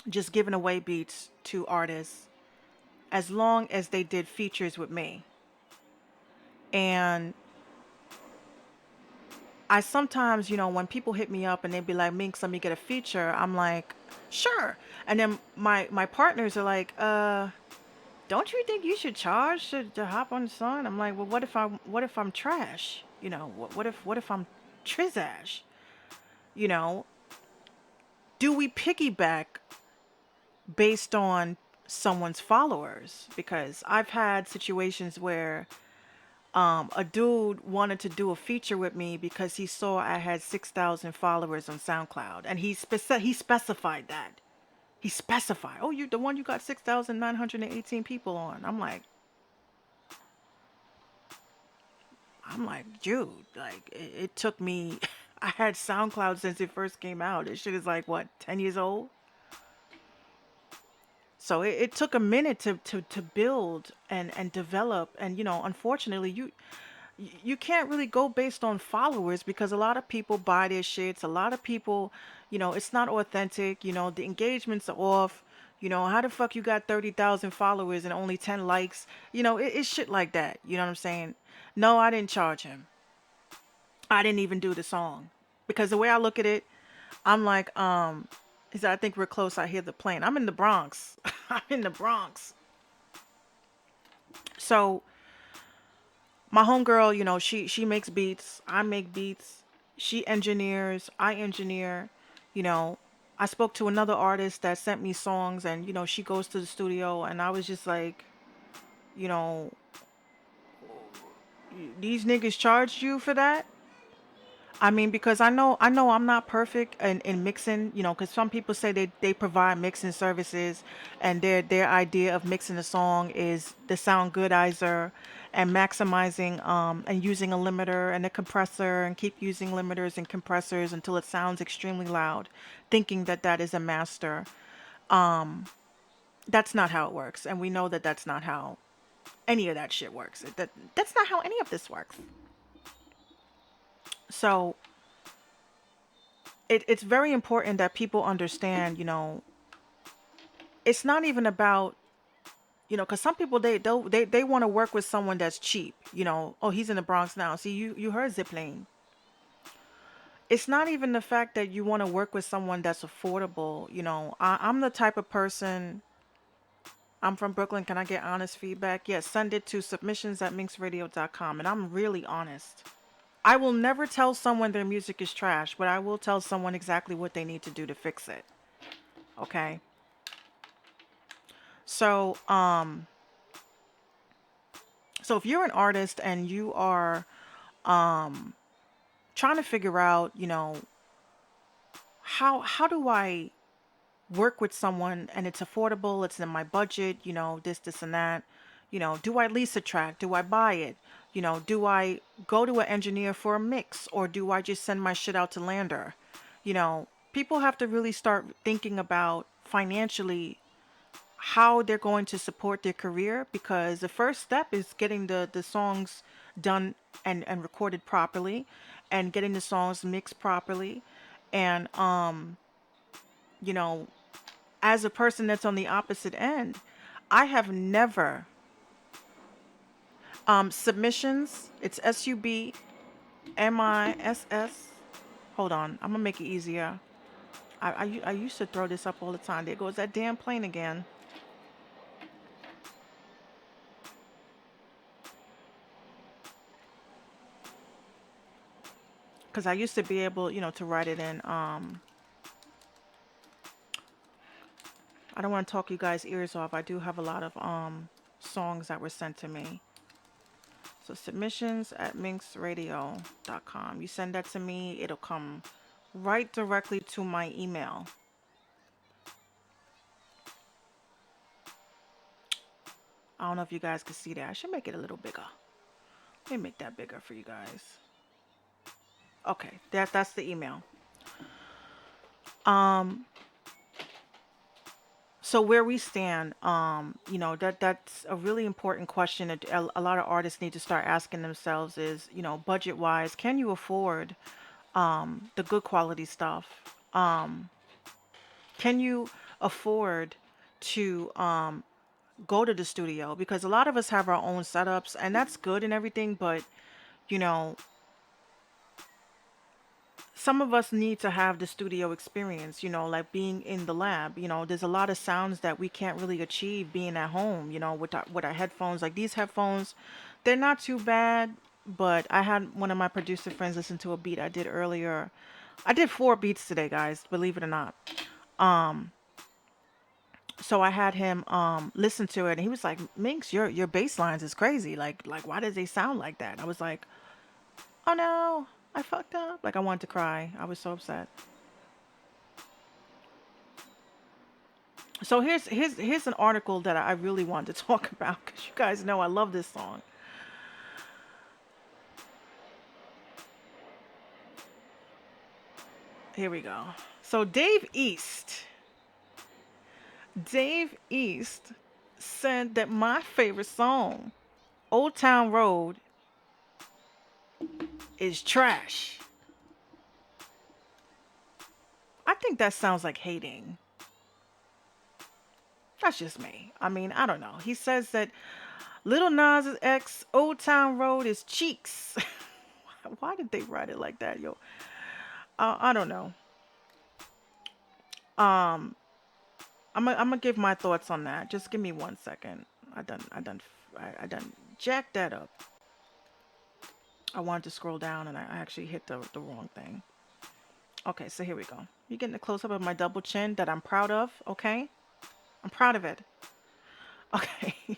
just giving away beats to artists as long as they did features with me. And I sometimes, when people hit me up and they'd be like, Minx, let me get a feature, I'm like, sure. And then my partners are like, don't you think you should charge to hop on the song? I'm like, well, what if I'm trash? What if I'm trizash? You know, do we piggyback based on someone's followers? Because I've had situations where a dude wanted to do a feature with me because he saw I had 6,000 followers on SoundCloud, and he specified that. He specified, "Oh, you the one you got 6,918 people on." I'm like, dude, like it took me. I had SoundCloud since it first came out. This shit is like what, 10 years old. So it took a minute to build and develop. And unfortunately, you can't really go based on followers because a lot of people buy their shits. A lot of people, it's not authentic. The engagements are off. How the fuck you got 30,000 followers and only 10 likes? It's shit like that. You know what I'm saying? No, I didn't charge him. I didn't even do the song because the way I look at it, I'm like, he said, I think we're close. I hear the plane. I'm in the Bronx. I'm in the Bronx. So my homegirl, she makes beats. I make beats. She engineers. I engineer. You know, I spoke to another artist that sent me songs, and she goes to the studio, and I was just like, you know, these niggas charged you for that? I mean, because I know I'm not perfect in mixing, because some people say they provide mixing services, and their idea of mixing a song is the sound goodizer and maximizing and using a limiter and a compressor and keep using limiters and compressors until it sounds extremely loud, thinking that that is a master. That's not how it works, and we know that that's not how any of that shit works. That's not how any of this works. So it's very important that people understand, it's not even about, because some people they want to work with someone that's cheap. Oh, he's in the Bronx now. See, you heard Zipline. It's not even the fact that you want to work with someone that's affordable. I'm the type of person. I'm from Brooklyn. Can I get honest feedback? Yes, send it to submissions@minxradio.com, and I'm really honest. I will never tell someone their music is trash, but I will tell someone exactly what they need to do to fix it. Okay. So, so if you're an artist and you are trying to figure out, how do I work with someone and it's affordable, it's in my budget, this and that, do I lease a track? Do I buy it? Do I go to an engineer for a mix, or do I just send my shit out to Lander? People have to really start thinking about financially how they're going to support their career, because the first step is getting the songs done and recorded properly, and getting the songs mixed properly. And you know as a person that's on the opposite end, I have never submissions, it's SUBMISS. Hold on, I'm gonna make it easier. I used to throw this up all the time. There goes that damn plane again. Because I used to be able, to write it in. I don't want to talk you guys' ears off. I do have a lot of songs that were sent to me. So submissions@minxradio.com. You send that to me, it'll come right directly to my email. I don't know if you guys can see that. I should make it a little bigger. Let me make that bigger for you guys. Okay, that's the email. Um, So where we stand, that's a really important question that a lot of artists need to start asking themselves is, budget wise, can you afford the good quality stuff? Um, can you afford to go to the studio? Because a lot of us have our own setups, and that's good and everything, but you know, some of us need to have the studio experience, like being in the lab. There's a lot of sounds that we can't really achieve being at home, with our headphones. Like these headphones, they're not too bad, but I had one of my producer friends listen to a beat I did earlier. I did 4 beats today, guys, believe it or not. Um, so I had him listen to it, and he was like, "Minx, your bass lines is crazy. Like why does they sound like that?" I was like, "Oh no, I fucked up." Like I wanted to cry. I was so upset. So here's an article that I really wanted to talk about because you guys know I love this song. Here we go. So Dave East said that my favorite song, Old Town Road, is trash. I think that sounds like hating. That's just me. I mean, I don't know. He says that Little Nas X Old Town Road is cheeks. Why did they write it like that, yo? I don't know. Um, I'm gonna give my thoughts on that. Just give me 1 second. I done jacked that up. I wanted to scroll down and I actually hit the wrong thing. Okay, so here we go. You're getting a close up of my double chin that I'm proud of. Okay, I'm proud of it. Okay.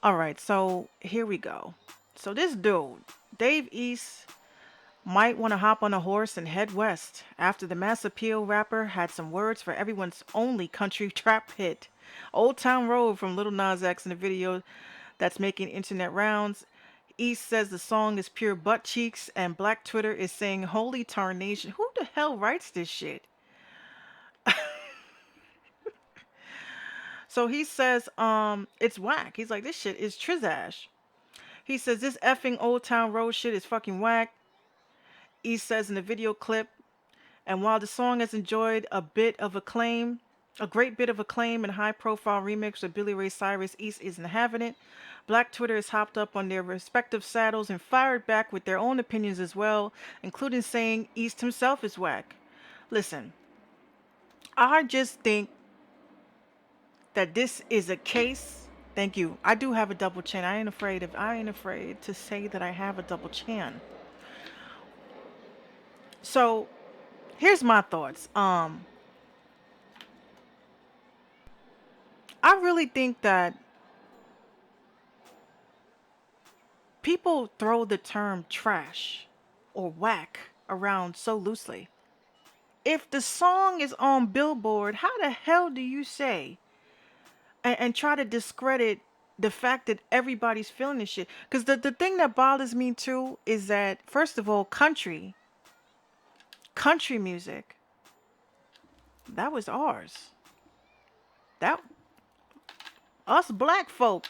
All right, so here we go. So this dude, Dave East, might want to hop on a horse and head west after the Mass Appeal rapper had some words for everyone's only country trap hit, Old Town Road from Little Nas X in the video that's making internet rounds. East says the song is pure butt cheeks, and Black Twitter is saying holy tarnation. Who the hell writes this shit? So he says, it's whack. He's like, this shit is trizash. He says this effing Old Town Road shit is fucking whack. East says in the video clip, and while the song has enjoyed a great bit of acclaim and high-profile remix with Billy Ray Cyrus, East isn't having it. Black Twitter has hopped up on their respective saddles and fired back with their own opinions as well, including saying East himself is whack. Listen, I just think that this is a case. Thank you. I do have a double chin. I ain't afraid to say that I have a double chin. So here's my thoughts. I really think that people throw the term trash or whack around so loosely. If the song is on Billboard, how the hell do you say and try to discredit the fact that everybody's feeling this shit? Because the thing that bothers me too is that, first of all, country music, that was ours. That us black folk,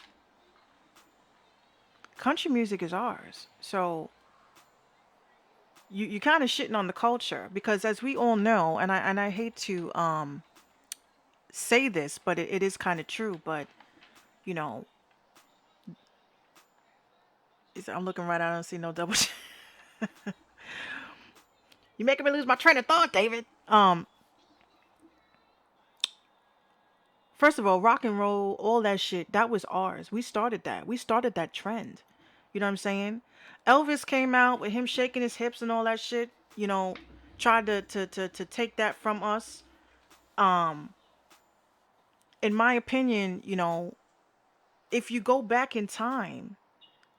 country music is ours. So you kind of shitting on the culture because, as we all know, and I hate to say this, but it is kind of true. But you know, I'm looking right. I don't see no double. You making me lose my train of thought, David. First of all, rock and roll, all that shit, that was ours. We started that. We started that trend. You know what I'm saying? Elvis came out with him shaking his hips and all that shit. Tried to take that from us. Um, in my opinion, if you go back in time,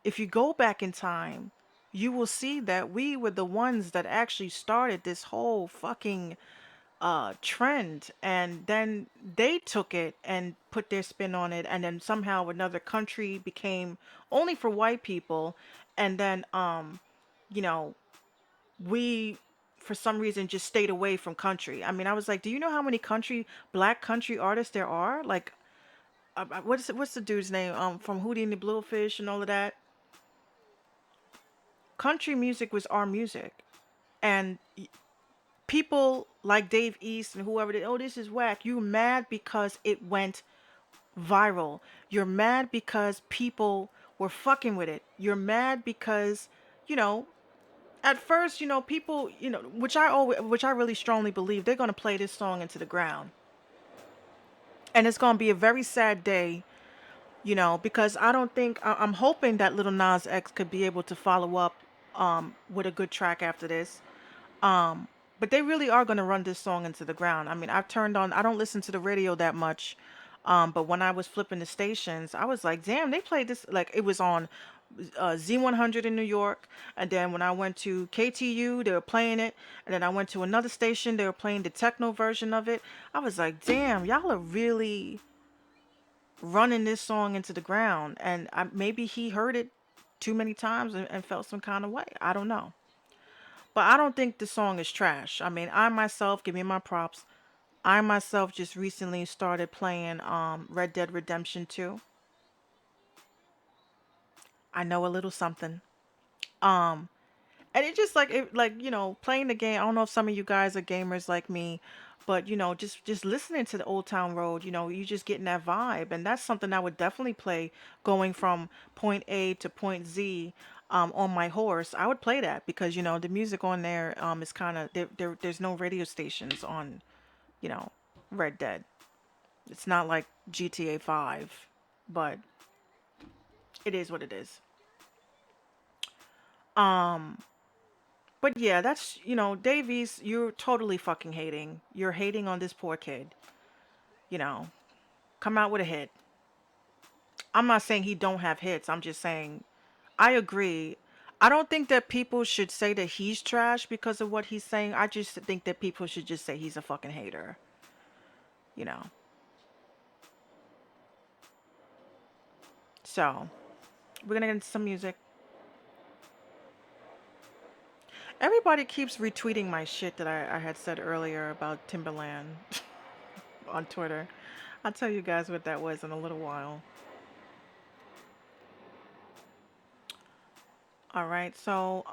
if you go back in time, you will see that we were the ones that actually started this whole fucking trend, and then they took it and put their spin on it, and then somehow another country became only for white people, and then you know we for some reason just stayed away from country. I mean, I was like, do you know how many black country artists there are? Like, what's the dude's name from Hootie and the Blowfish and all of that? Country music was our music, and people like Dave East and whoever did, oh, this is whack. You're mad because it went viral. You're mad because people were fucking with it. You're mad because, you know, at first, people, which I really strongly believe, they're gonna play this song into the ground, and it's gonna be a very sad day, because I don't think I'm hoping that Little Nas X could be able to follow up, with a good track after this. Um, but they really are gonna run this song into the ground. I mean, I don't listen to the radio that much, but when I was flipping the stations, I was like, damn, they played this like it was on Z100 in New York, and then when I went to KTU, they were playing it, and then I went to another station, they were playing the techno version of it. I was like, damn, y'all are really running this song into the ground, and maybe he heard it too many times and felt some kind of way. I don't know. But I don't think the song is trash. I mean, I myself, give me my props. I myself just recently started playing Red Dead Redemption 2. I know a little something. Um and it just playing the game. I don't know if some of you guys are gamers like me, but just listening to the Old Town Road, you just getting that vibe, and that's something I would definitely play going from point A to point Z on my horse. I would play that because the music on there is kind of there's no radio stations on you know Red Dead. It's not like GTA 5, but it is what it is. Um But yeah, that's, Davies, you're totally fucking hating. You're hating on this poor kid. You know, come out with a hit. I'm not saying he don't have hits. I'm just saying I agree. I don't think that people should say that he's trash because of what he's saying. I just think that people should just say he's a fucking hater. You know. So, we're gonna get into some music. Everybody keeps retweeting my shit that I had said earlier about Timberland on Twitter. I'll tell you guys what that was in a little while. All right, so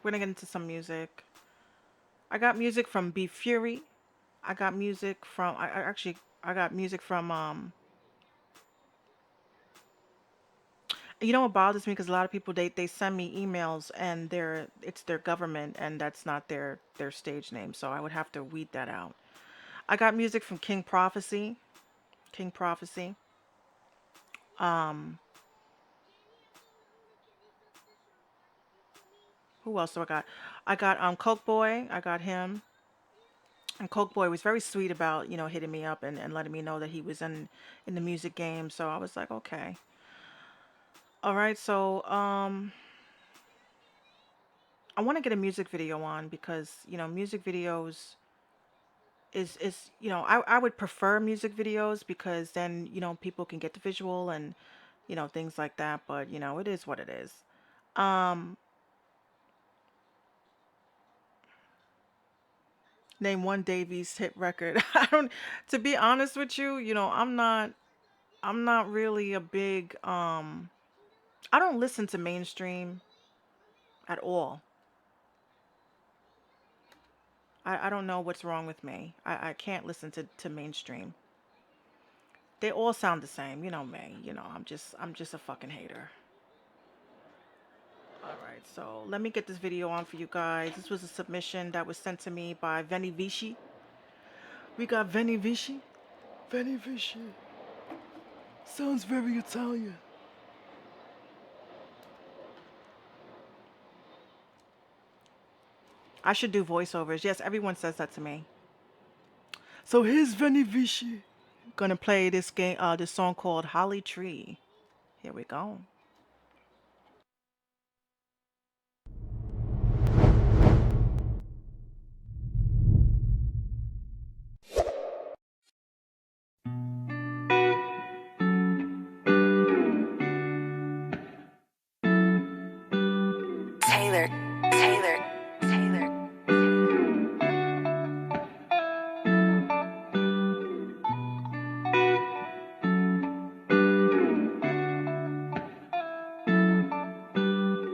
we're gonna get into some music. I got music from B Fury. I got music from I got music from you know what bothers me, because a lot of people they send me emails and it's their government, and that's not their stage name, so I would have to weed that out. I got music from King Prophecy. King Prophecy. Um who else do I got? I got Coke Boy. I got him. And Coke Boy was very sweet about, hitting me up and letting me know that he was in the music game. So I was like, okay. All right, so I want to get a music video on because, music videos I would prefer music videos because then, people can get the visual and, things like that. But, it is what it is. Um, Name one Davies hit record. I don't, to be honest with you, I'm not really a big, I don't listen to mainstream at all. I don't know what's wrong with me. I can't listen to mainstream. They all sound the same, me. I'm just a fucking hater. All right, so let me get this video on for you guys. This was a submission that was sent to me by Veni Vici. We got Veni Vici. Veni Vici. Sounds very Italian. I should do voiceovers. Yes, everyone says that to me. So here's Veni Vici. Gonna play this song called Holly Tree. Here we go. Taylor.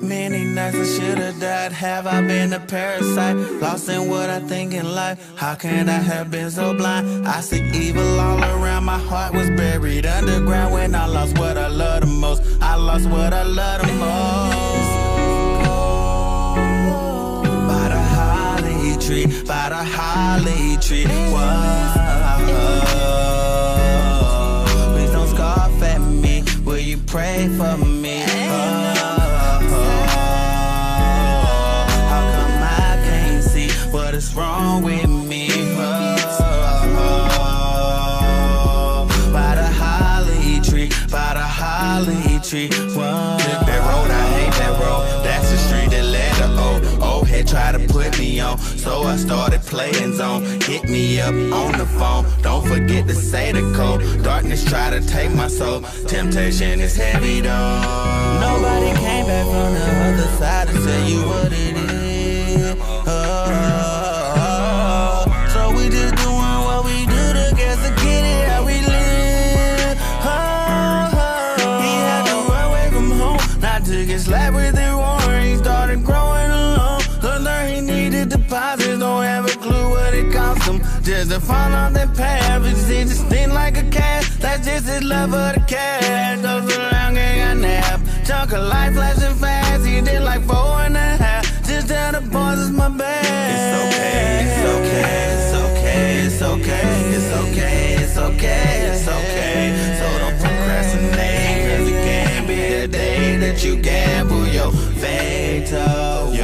Many nights I should've died. Have I been a parasite? Lost in what I think in life. How can I have been so blind? I see evil all around. My heart was buried underground when I lost what I love the most. I lost what I love the most. tree, by the holly tree. Whoa. Please don't scoff at me. Will you pray for me? How come I can't see what is wrong with me? By the holly tree, by the holly tree. Whoa. That road, I hate that road. That's the street that led to old head try to put me on, so I started playing zone. Hit me up on the phone. Don't forget to say the code. Darkness try to take my soul. Temptation is heavy though. Nobody came back from the other side to tell you what it is. So we just doing what we do to get it how we live. He had to run away from home. Not to get slapped with it warrant. He started growing alone. Learned he needed deposits. Don't have a clue what it cost him. Just to find out that path. It's just thin like a cat. That's just his love of the cat. Goes around getting a nap. Chunk of life flashing fast. He did like 4.5. Just tell the boys it's my bad. It's okay, it's okay, it's okay, it's okay, it's okay, it's okay, it's okay. So don't procrastinate, cause it can't be the day that you gamble your fate away.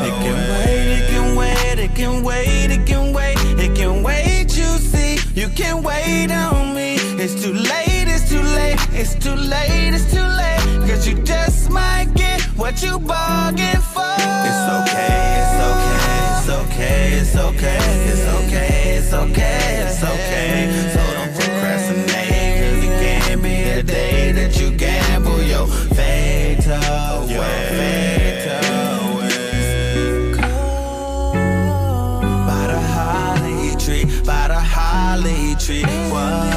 It can wait, it can wait, it can wait, it can wait, it can wait, you see. You can wait on me. It's too late, it's too late, it's too late, it's too late. Cause you just might get what you bargained for. It's okay, it's okay, it's okay, it's okay, it's okay, it's okay, it's okay. So don't procrastinate, cause it can't be the day that you gamble your fate away. By the holly tree, by the holly tree. Whoa.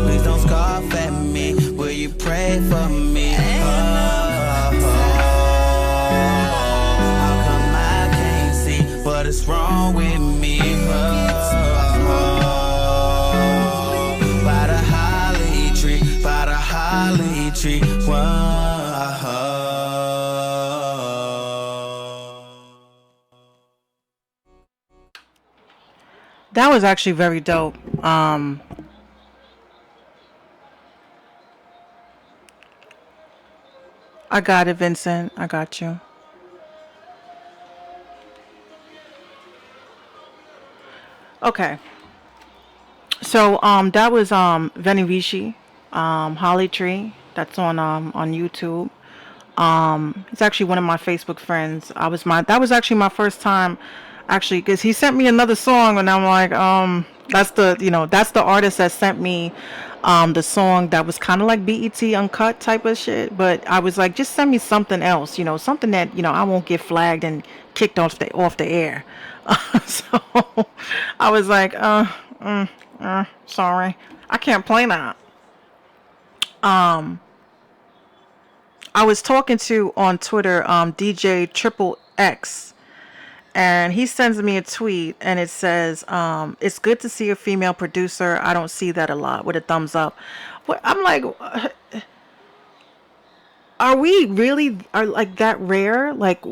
Please don't scoff at me. Will you pray for me? How come I can't see what is wrong with me? By the holly tree, by the holly tree. Whoa. That was actually very dope. I got it, Vincent. I got you. Okay. So that was Veni Vici, Holly Tree. That's on YouTube. He's actually one of my Facebook friends. That was actually my first time, actually, because he sent me another song, and I'm like, that's the artist that sent me the song that was kind of like BET uncut type of shit. But I was like, just send me something else, something that I won't get flagged and kicked off the air. So I was like, sorry, I can't play that. I was talking to on Twitter DJ Triple X, and he sends me a tweet, and it says, it's good to see a female producer. I don't see that a lot, with a thumbs up. I'm like, are we really like that rare? Like,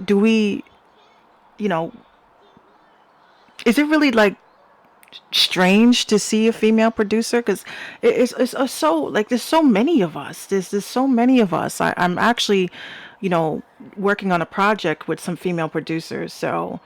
do we, is it really like strange to see a female producer? Because it's so, like, there's so many of us. There's so many of us. I'm actually, working on a project with some female producers. So,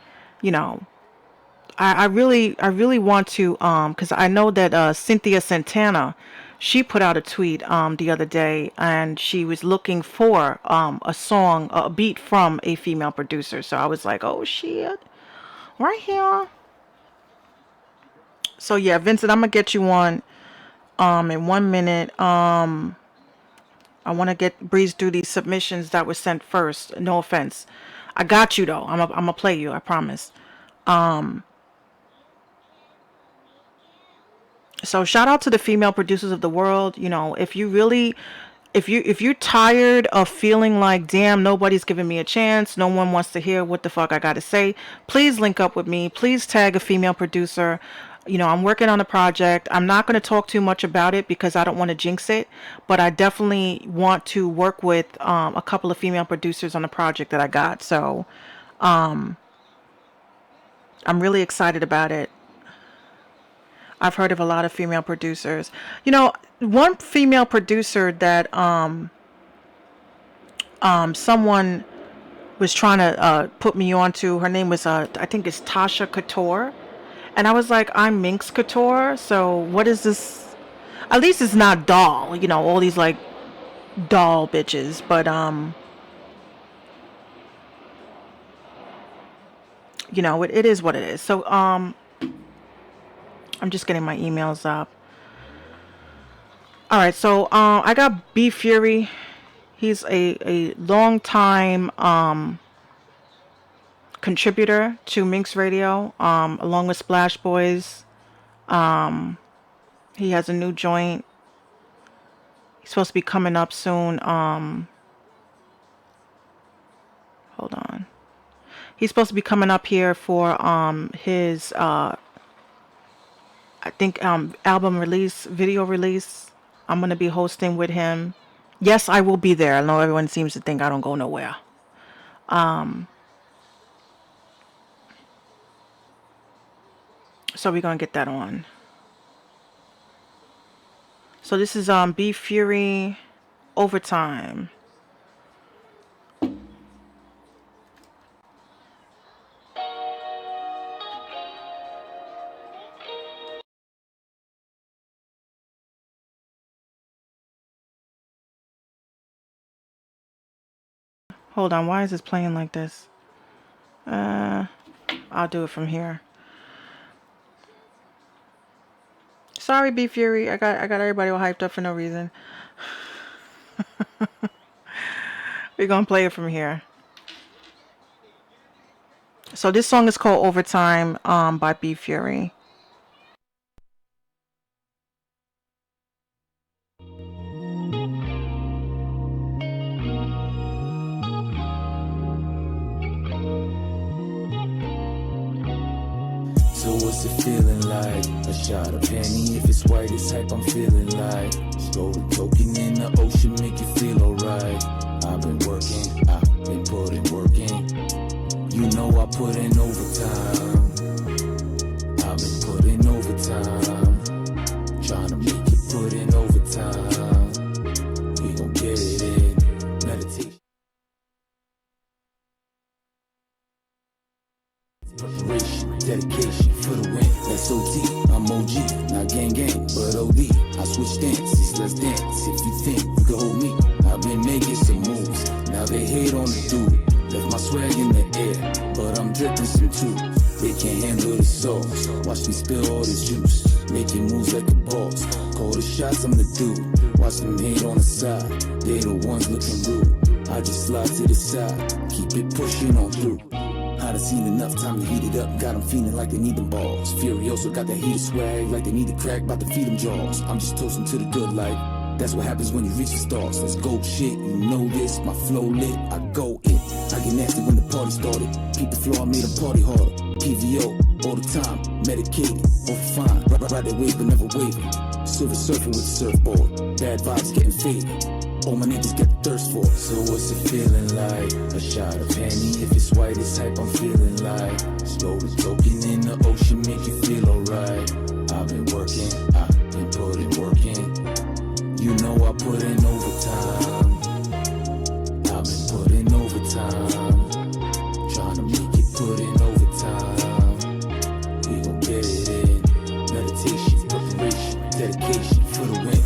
I really want to, because I know that Cynthia Santana, she put out a tweet the other day, and she was looking for a beat from a female producer. So I was like, oh shit, right here. So yeah, Vincent, I'm gonna get you on in 1 minute. I want to breeze through these submissions that were sent first. No offense, I got you though. I'm gonna play you, I promise. So shout out to the female producers of the world. If you're tired of feeling like, damn, nobody's giving me a chance, no one wants to hear what the fuck I gotta say, please link up with me. Please tag a female producer. I'm working on a project. I'm not going to talk too much about it because I don't want to jinx it, but I definitely want to work with a couple of female producers on the project that I got. So I'm really excited about it. I've heard of a lot of female producers. One female producer that someone was trying to put me onto. Her name was I think it's Tasha Couture, and I was like, I'm Minx Couture. So what is this? At least it's not doll. All these like doll bitches, but it is what it is. So I'm just getting my emails up. All right, so I got B Fury. He's a long time contributor to Minx Radio, along with Splash Boys. He has a new joint. He's supposed to be coming up soon. Hold on. He's supposed to be coming up here for his I think album release, video release. I'm gonna be hosting with him. Yes, I will be there. I know everyone seems to think I don't go nowhere. So we're gonna get that on. So this is B Fury Overtime. Hold on, why is this playing like this? I'll do it from here. Sorry, B Fury. I got everybody all hyped up for no reason. We're gonna play it from here. So this song is called Overtime by B Fury. So what's it feeling like? A shot of Henny, if it's white, it's hype, I'm feeling like. Throw the token in the ocean, make you feel alright. I've been working, I've been putting work in. You know I put in overtime. I've been putting overtime. Trying to make you put in overtime. We gon' get it in. Meditation. Preparation, dedication for the win. That's OT, I'm OG, not gang gang, but OD. I switch stances, let's dance. If you think you can hold me, I've been making some moves. Now they hate on the dude. Left my swag in the air, but I'm dripping some too. They can't handle the sauce. Watch me spill all this juice. Making moves like a boss. Call the shots, I'm the dude. Watch them hate on the side. They the ones looking rude. I just slide to the side. Keep it pushing on through. I done seen enough time to heat it up. Got them feeling like they need them balls. Furioso got that heated swag like they need the crack, about to feed them jaws. I'm just toasting to the good life. That's what happens when you reach the stars. Let's go shit, you know this. My flow lit, I go it. I get nasty when the party started. Keep the floor, I made them party harder. PVO, all the time, medicated, all fine. Ride that wave but never waving. Silver surfing with the surfboard. Bad vibes getting faded. All my niggas get thirst for it. So what's it feeling like? A shot of Henny, if it's white, it's hype, I'm feeling like. Slowly soaking in the ocean, make you feel alright. I've been working, I've been putting work in. You know I put in overtime. I've been putting overtime. Trying to make it put in overtime. We gon' get it in. Meditation, preparation, dedication for the win.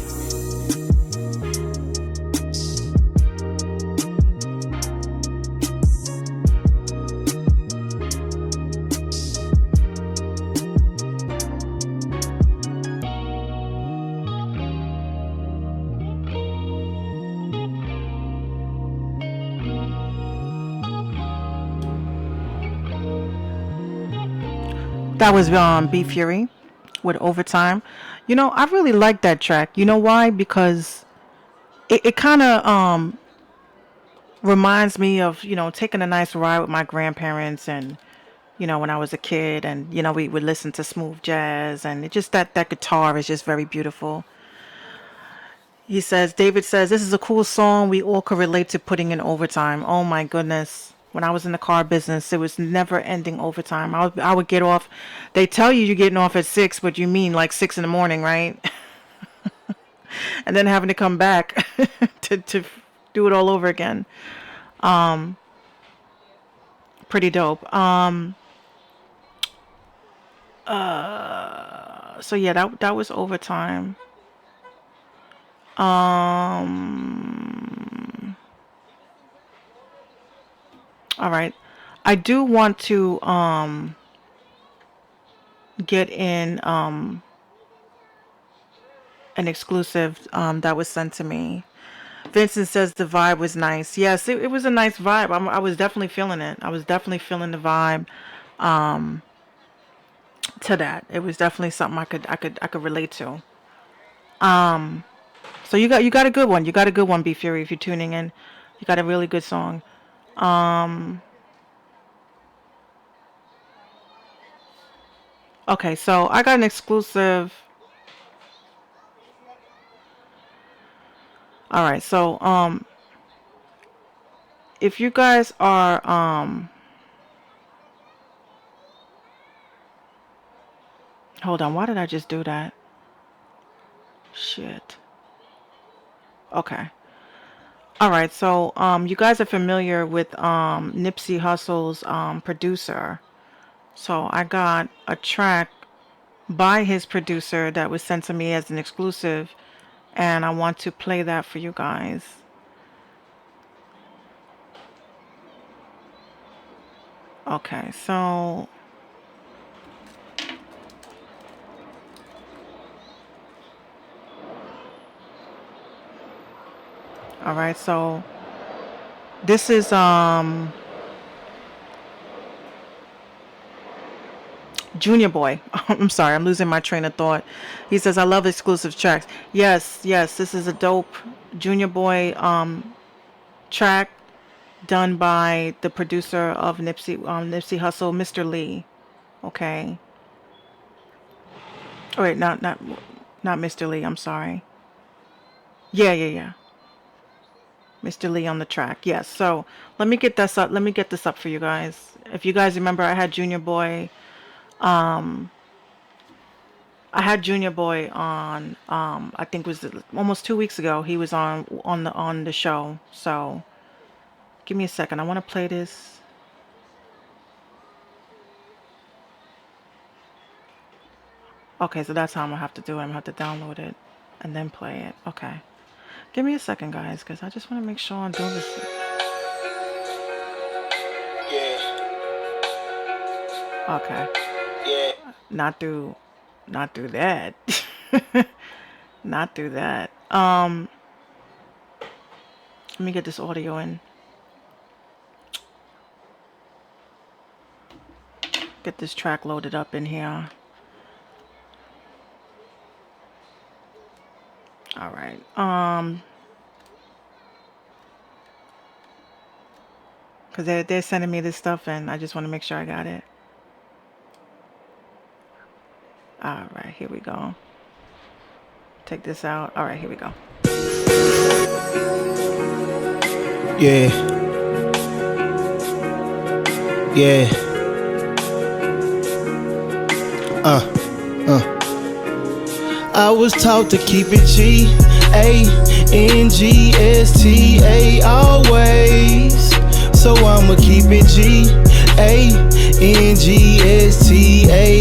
That was B Fury with Overtime. I really like that track. You know why? Because it kind of reminds me of taking a nice ride with my grandparents and when I was a kid, and we would listen to smooth jazz, and it just that guitar is just very beautiful. David says, this is a cool song we all could relate to putting in overtime. Oh my goodness. When I was in the car business, it was never ending overtime. I would get off. They tell you you're getting off at 6, but you mean like 6 in the morning, right? And then having to come back to do it all over again. Pretty dope. So yeah, that was overtime. All right. I do want to get in an exclusive that was sent to me. Vincent says the vibe was nice. Yes, it was a nice vibe. I was definitely feeling it. I was definitely feeling the vibe to that. It was definitely something I could relate to. So you got a good one. You got a good one, B Fury. If you're tuning in, you got a really good song. Okay, so I got an exclusive. All right, so if you guys are hold on, why did I just do that? Shit. Okay. All right, so you guys are familiar with Nipsey Hussle's producer. So I got a track by his producer that was sent to me as an exclusive, and I want to play that for you guys. Okay, so all right, so this is Junior Boy. I'm sorry, I'm losing my train of thought. He says, I love exclusive tracks. Yes, this is a dope Junior Boy track done by the producer of Nipsey Hussle, Mr. Lee. Okay. Oh wait, not Mr. Lee, I'm sorry. Yeah. Mr. Lee on the track. Yes. So let me get this up. Let me get this up for you guys. If you guys remember, I had Junior Boy on I think it was almost 2 weeks ago. He was on the show. So give me a second. I want to play this. Okay, so that's how I'm gonna have to do it. I'm gonna have to download it and then play it. Okay. Give me a second, guys, because I just want to make sure I'm doing this. Yeah. Okay. Yeah. Not through that. Not through that. Let me get this audio in. Get this track loaded up in here. All right. Because they're sending me this stuff, and I just want to make sure I got it. All right, here we go. Take this out. All right, here we go. Yeah. I was taught to keep it G-A-N-G-S-T-A always. So I'ma keep it G-A-N-G-S-T-A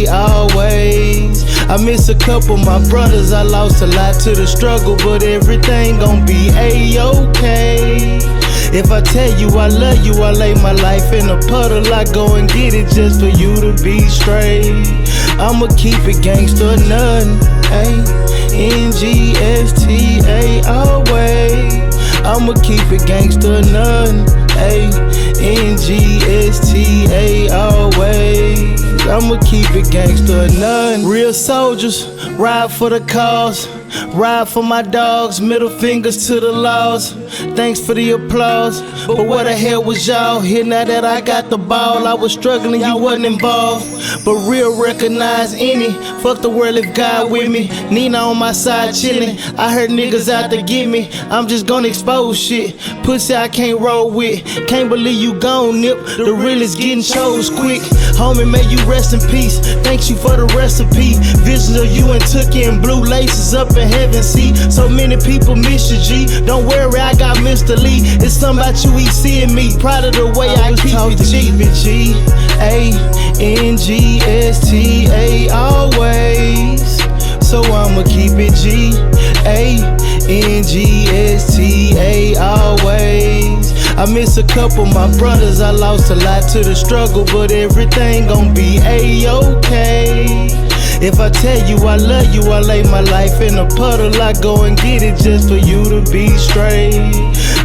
always. I miss a couple my brothers, I lost a lot to the struggle, but everything gon' be A-okay. If I tell you I love you, I lay my life in a puddle. I go and get it just for you to be straight. I'ma keep it gangsta, none, A-N-G-S-T-A always. I'ma keep it gangsta, none, A-N-G-S-T-A always. I'ma keep it gangsta, none. Real soldiers ride for the cause. Ride for my dogs, middle fingers to the laws. Thanks for the applause, but where the hell was y'all? Here now that I got the ball, I was struggling, you wasn't involved. But real recognize any, fuck the world if God with me. Nina on my side chillin', I heard niggas out to get me. I'm just gonna expose shit, pussy I can't roll with. Can't believe you gone, Nip, the realest getting chose quick. Homie, may you rest in peace, thanks you for the recipe. Visions of you and Tookie and blue laces up in heaven, see. So many people miss you, G. Don't worry, I got Mr. Lee. It's something about you, he seeing me. Proud of the way I keep it G. A-N-G-S-T-A always. So I'ma keep it G. A-N-G-S-T-A always. I miss a couple my brothers, I lost a lot to the struggle, but everything gon' be A-okay. If I tell you I love you, I lay my life in a puddle. I go and get it just for you to be straight.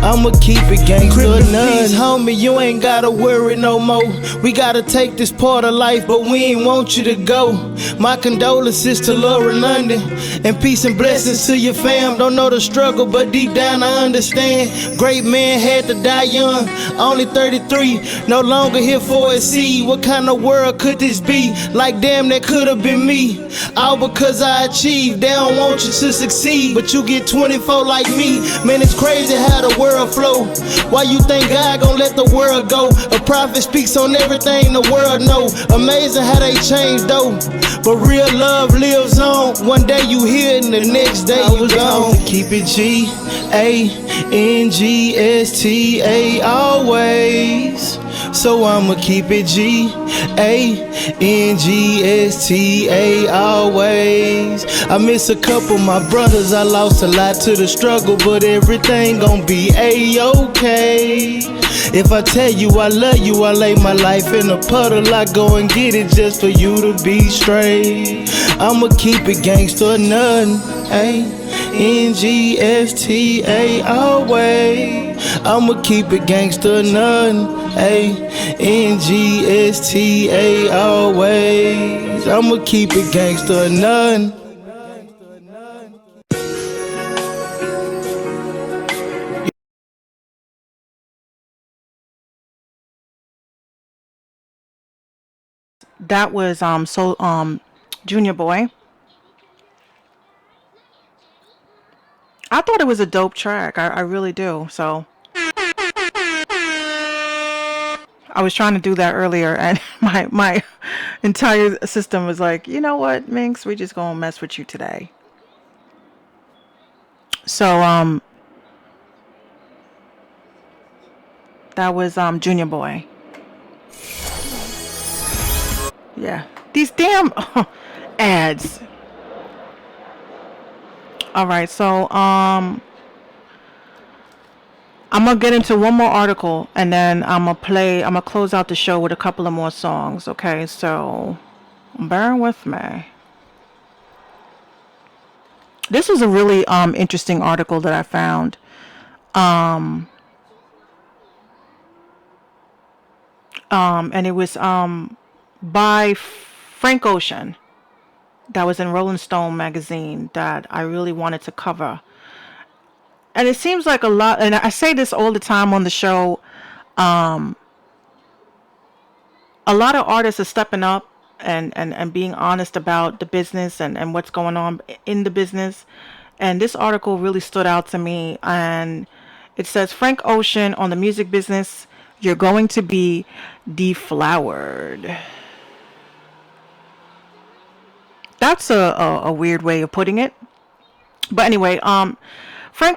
I'ma keep it gangsta nuts. Homie, you ain't gotta worry no more. We gotta take this part of life, but we ain't want you to go. My condolences to Laura London, and peace and blessings to your fam. Don't know the struggle, but deep down I understand. Great man had to die young, only 33, no longer here for a seed. What kind of world could this be? Like damn, that could've been me. All because I achieved. They don't want you to succeed, but you get 24 like me. Man, it's crazy how the world flow. Why you think God gon' let the world go? A prophet speaks on everything the world know. Amazing how they change though, but real love lives on. One day you here and the next day you gone. To keep it G, A-N-G-S-T-A always. So I'ma keep it G, A-N-G-S-T-A always. I miss a couple my brothers, I lost a lot to the struggle, but everything gon' be A-okay. If I tell you I love you, I lay my life in a puddle. I go and get it just for you to be straight. I'ma keep it gangsta nothing, A-N-G-S-T-A always. I'ma keep it gangsta nothing, A-N-G-S-T-A always. I'ma keep it gangsta nothing. That was Junior Boy. I thought it was a dope track. I really do. So I was trying to do that earlier, and my entire system was like, you know what, Minx, we just gonna mess with you today. So that was Junior Boy. Yeah, these damn ads. All right, so I'm gonna get into one more article, and then I'm gonna close out the show with a couple of more songs. Okay, so bear with me. This was a really interesting article that I found. And it was by Frank Ocean. That was in Rolling Stone magazine that I really wanted to cover. And it seems like a lot, and I say this all the time on the show, a lot of artists are stepping up and being honest about the business and what's going on in the business. And this article really stood out to me. And it says, Frank Ocean on the music business, you're going to be deflowered. That's a weird way of putting it. But anyway, Frank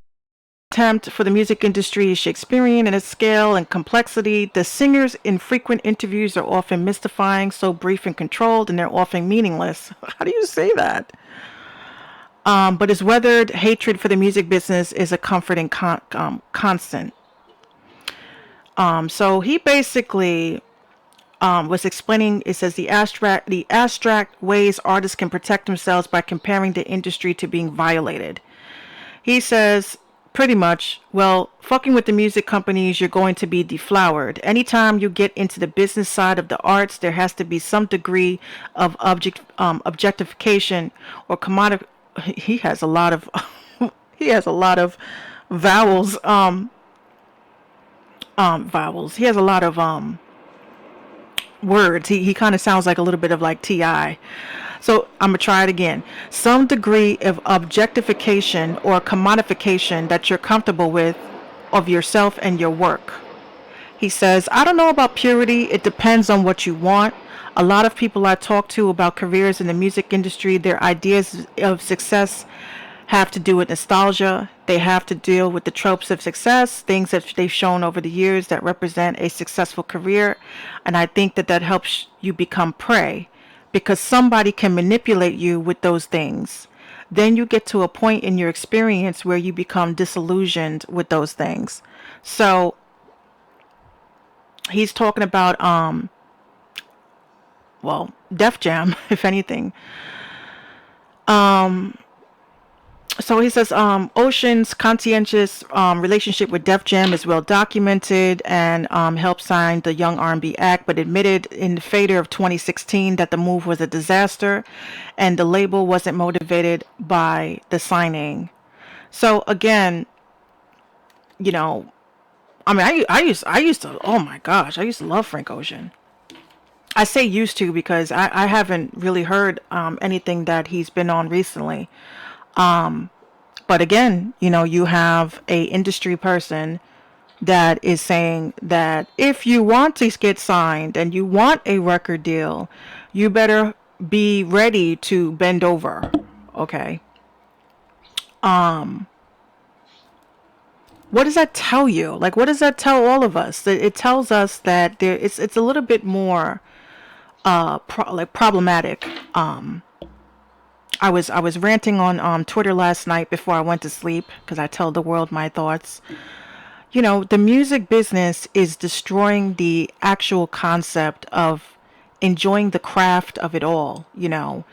attempt for the music industry is Shakespearean in its scale and complexity. The singer's infrequent interviews are often mystifying, so brief and controlled, and they're often meaningless. How do you say that? But his weathered hatred for the music business is a comforting constant. So he basically was explaining, it says the abstract ways artists can protect themselves by comparing the industry to being violated. He says, pretty much, well, fucking with the music companies, you're going to be deflowered. Anytime you get into the business side of the arts, there has to be some degree of objectification or he has a lot of he has a lot of vowels. Vowels. He has a lot of words. He kind of sounds like a little bit of like Ti. So I'm gonna try it again. Some degree of objectification or commodification that you're comfortable with of yourself and your work. He says, I don't know about purity. It depends on what you want. A lot of people I talk to about careers in the music industry, their ideas of success have to do with nostalgia. They have to deal with the tropes of success, things that they've shown over the years that represent a successful career. And I think that that helps you become prey because somebody can manipulate you with those things. Then you get to a point in your experience where you become disillusioned with those things. So he's talking about Def Jam, if anything. So he says Ocean's conscientious relationship with Def Jam is well documented and helped sign the Young R&B Act, but admitted in the fader of 2016 that the move was a disaster and the label wasn't motivated by the signing. So again, you know, I mean, I used to, oh my gosh, I used to love Frank Ocean. I say used to because I haven't really heard anything that he's been on recently. But again, you know, you have a industry person that is saying that if you want to get signed and you want a record deal, you better be ready to bend over. Okay. What does that tell you? Like, what does that tell all of us? It tells us that it's a little bit more problematic. I was ranting on Twitter last night before I went to sleep because I tell the world my thoughts. You know, the music business is destroying the actual concept of enjoying the craft of it all. You know,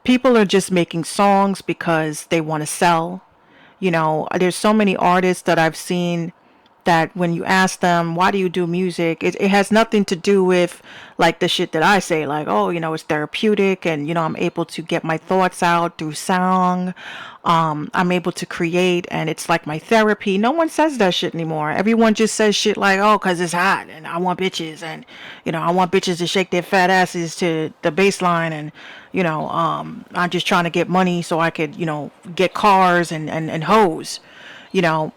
people are just making songs because they want to sell. You know, there's so many artists that I've seen that when you ask them, why do you do music? It has nothing to do with like the shit that I say, like, oh, you know, it's therapeutic and, you know, I'm able to get my thoughts out through song. I'm able to create and it's like my therapy. No one says that shit anymore. Everyone just says shit like, oh, cause it's hot and I want bitches and, you know, I want bitches to shake their fat asses to the bass line and, you know, I'm just trying to get money so I could, you know, get cars and hoes, you know.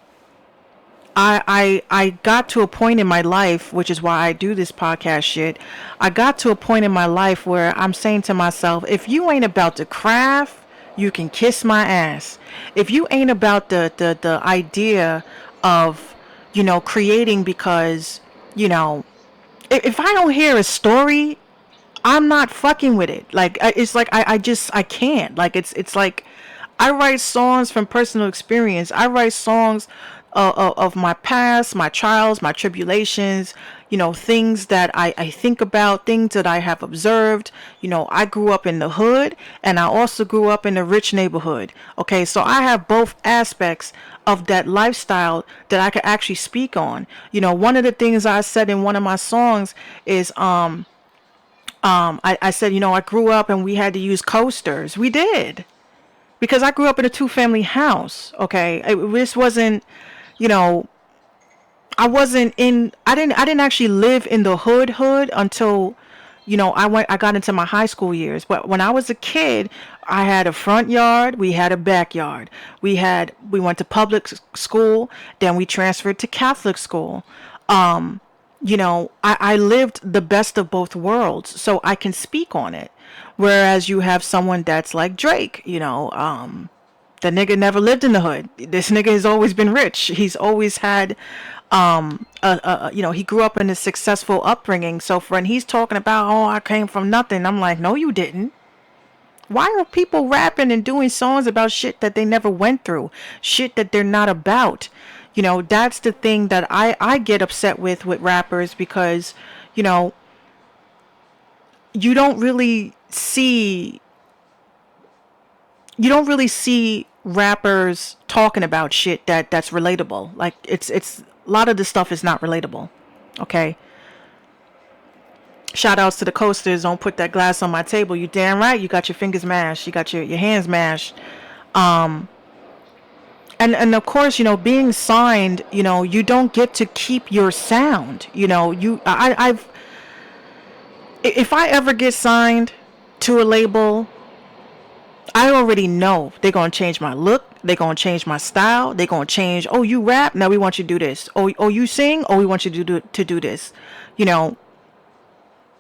I got to a point in my life, which is why I do this podcast shit. I got to a point in my life where I'm saying to myself, if you ain't about the craft, you can kiss my ass. If you ain't about the idea of, you know, creating because, you know, if I don't hear a story, I'm not fucking with it. Like it's like I can't. Like it's like I write songs from personal experience. I write songs of my past, my trials, my tribulations, you know, things that I think about, things that I have observed. You know, I grew up in the hood and I also grew up in a rich neighborhood. Okay, so I have both aspects of that lifestyle that I could actually speak on. You know, one of the things I said in one of my songs is I said, you know, I grew up and we had to use coasters. We did. Because I grew up in a two-family house, okay? This wasn't, you know, I didn't actually live in the hood until, you know, I got into my high school years. But when I was a kid, I had a front yard, we had a backyard. We went to public school, then we transferred to Catholic school. You know, I lived the best of both worlds, so I can speak on it. Whereas you have someone that's like Drake, you know, the nigga never lived in the hood. This nigga has always been rich. He's always had, you know, he grew up in a successful upbringing. So when he's talking about, oh, I came from nothing, I'm like, no, you didn't. Why are people rapping and doing songs about shit that they never went through? Shit that they're not about? You know, that's the thing that I get upset with rappers because, you know, you don't really see rappers talking about shit that's relatable. Like it's a lot of this stuff is not relatable. Okay. Shout outs to the coasters. Don't put that glass on my table. You damn right. You got your fingers mashed. You got your hands mashed. And of course, being signed, you don't get to keep your sound. If I ever get signed to a label, I already know they're gonna change my look. They're gonna change my style. They're gonna change. Oh, you rap? Now we want you to do this. Oh, you sing? Oh, we want you to do this. You know,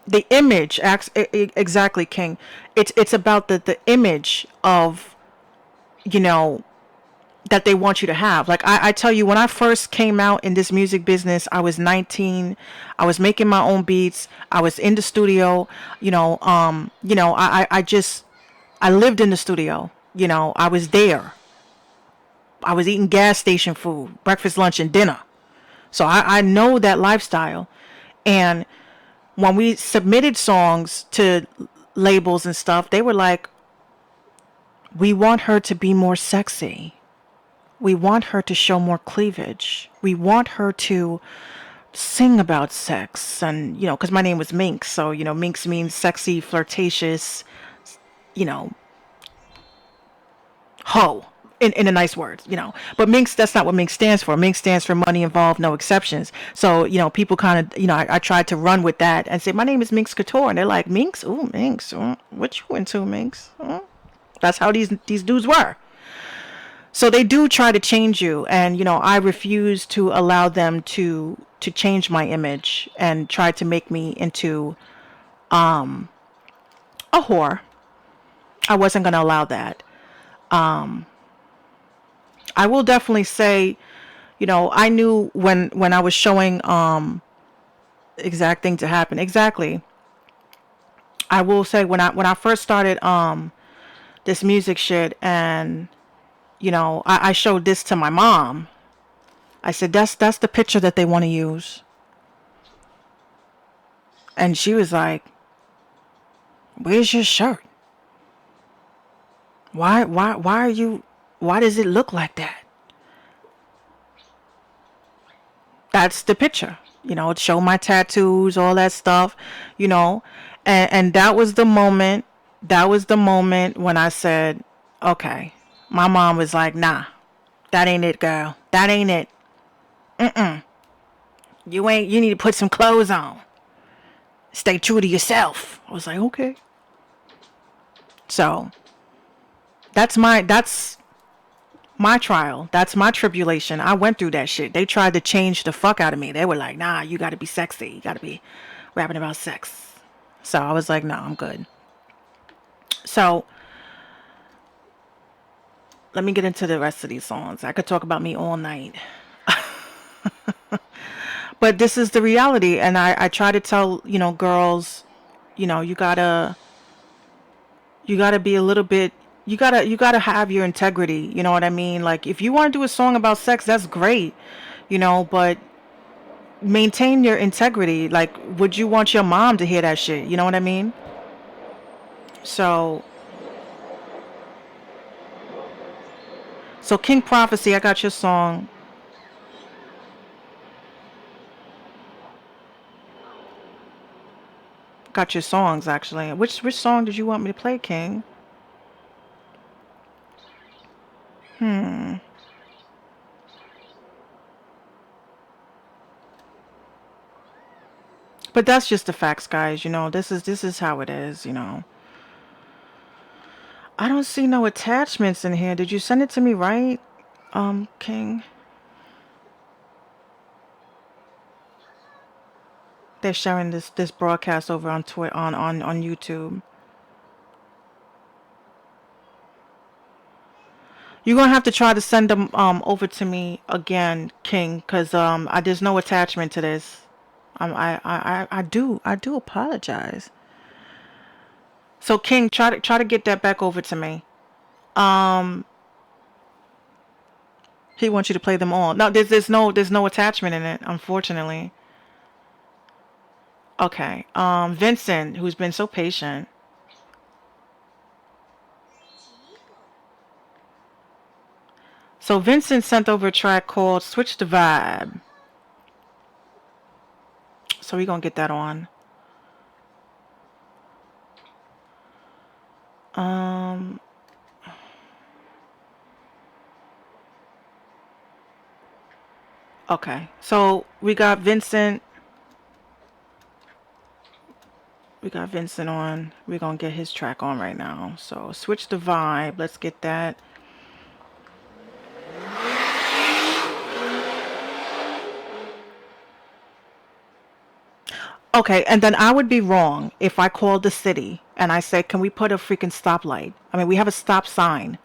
the image. Exactly, King. It's about the image of you know that they want you to have. Like I tell you, when I first came out in this music business, I was 19. I was making my own beats. I was in the studio. I lived in the studio. I was there. I was eating gas station food, breakfast, lunch, and dinner. So I know that lifestyle. And when we submitted songs to labels and stuff, they were like, we want her to be more sexy. We want her to show more cleavage. We want her to sing about sex. And, because my name was Minx. So, Minx means sexy, flirtatious, you know, hoe. In a nice word, but Minx, that's not what Minx stands for. Minx stands for money involved, no exceptions. So, people kind of, I tried to run with that and say, my name is Minx Couture. And they're like, Minx? Ooh, Minx. What you into, Minx? That's how these dudes were. So they do try to change you. And, I refuse to allow them to change my image and try to make me into a whore. I wasn't going to allow that. I will definitely say, I knew when I was showing exact thing to happen. Exactly. I will say when I first started this music shit, and I showed this to my mom. I said that's the picture that they want to use. And she was like, "Where's your shirt? Why are you why does it look like that?" That's the picture. It showed my tattoos, all that stuff, and that was the moment. That was the moment when I said, okay. My mom was like, nah, that ain't it, girl. That ain't it. You need to put some clothes on. Stay true to yourself. I was like, okay. So that's my trial. That's my tribulation. I went through that shit. They tried to change the fuck out of me. They were like, nah, you gotta be sexy. You gotta be rapping about sex. So I was like, no, I'm good. So let me get into the rest of these songs. I could talk about me all night. But this is the reality. And I try to tell, girls, you gotta be a little bit, you gotta have your integrity. You know what I mean? Like, if you want to do a song about sex, that's great, but maintain your integrity. Like, would you want your mom to hear that shit? You know what I mean? So King Prophecy, I got your song. Got your songs, actually. Which song did you want me to play, King? But that's just the facts, guys. This is how it is. I don't see no attachments in here. Did you send it to me, right, King? They're sharing this broadcast over on Twitter, on YouTube. You're gonna have to try to send them over to me again, King, because there's no attachment to this. I do apologize. So King, try to get that back over to me. He wants you to play them all. No, there's no attachment in it, unfortunately. Okay. Vincent, who's been so patient. So Vincent sent over a track called Switch the Vibe. So we're gonna get that on. Okay. So we got Vincent. We got Vincent on. We're gonna get his track on right now. So switch the vibe. Let's get that. Okay, and then I would be wrong if I called the city and I say, "Can we put a freaking stoplight?" I mean, we have a stop sign.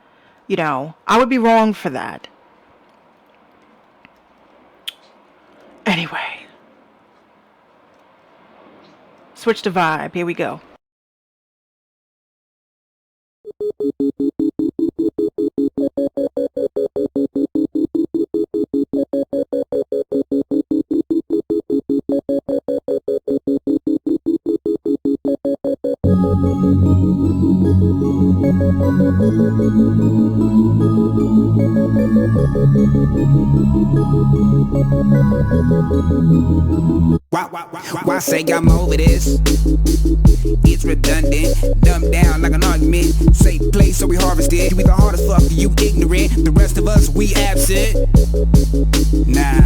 I would be wrong for that. Anyway, switch the vibe. Here we go. Why say I'm over this? It's redundant, dumbed down like an argument. Safe place, so we harvested. You either hard as fuck or you ignorant. The rest of us, we absent. Nah,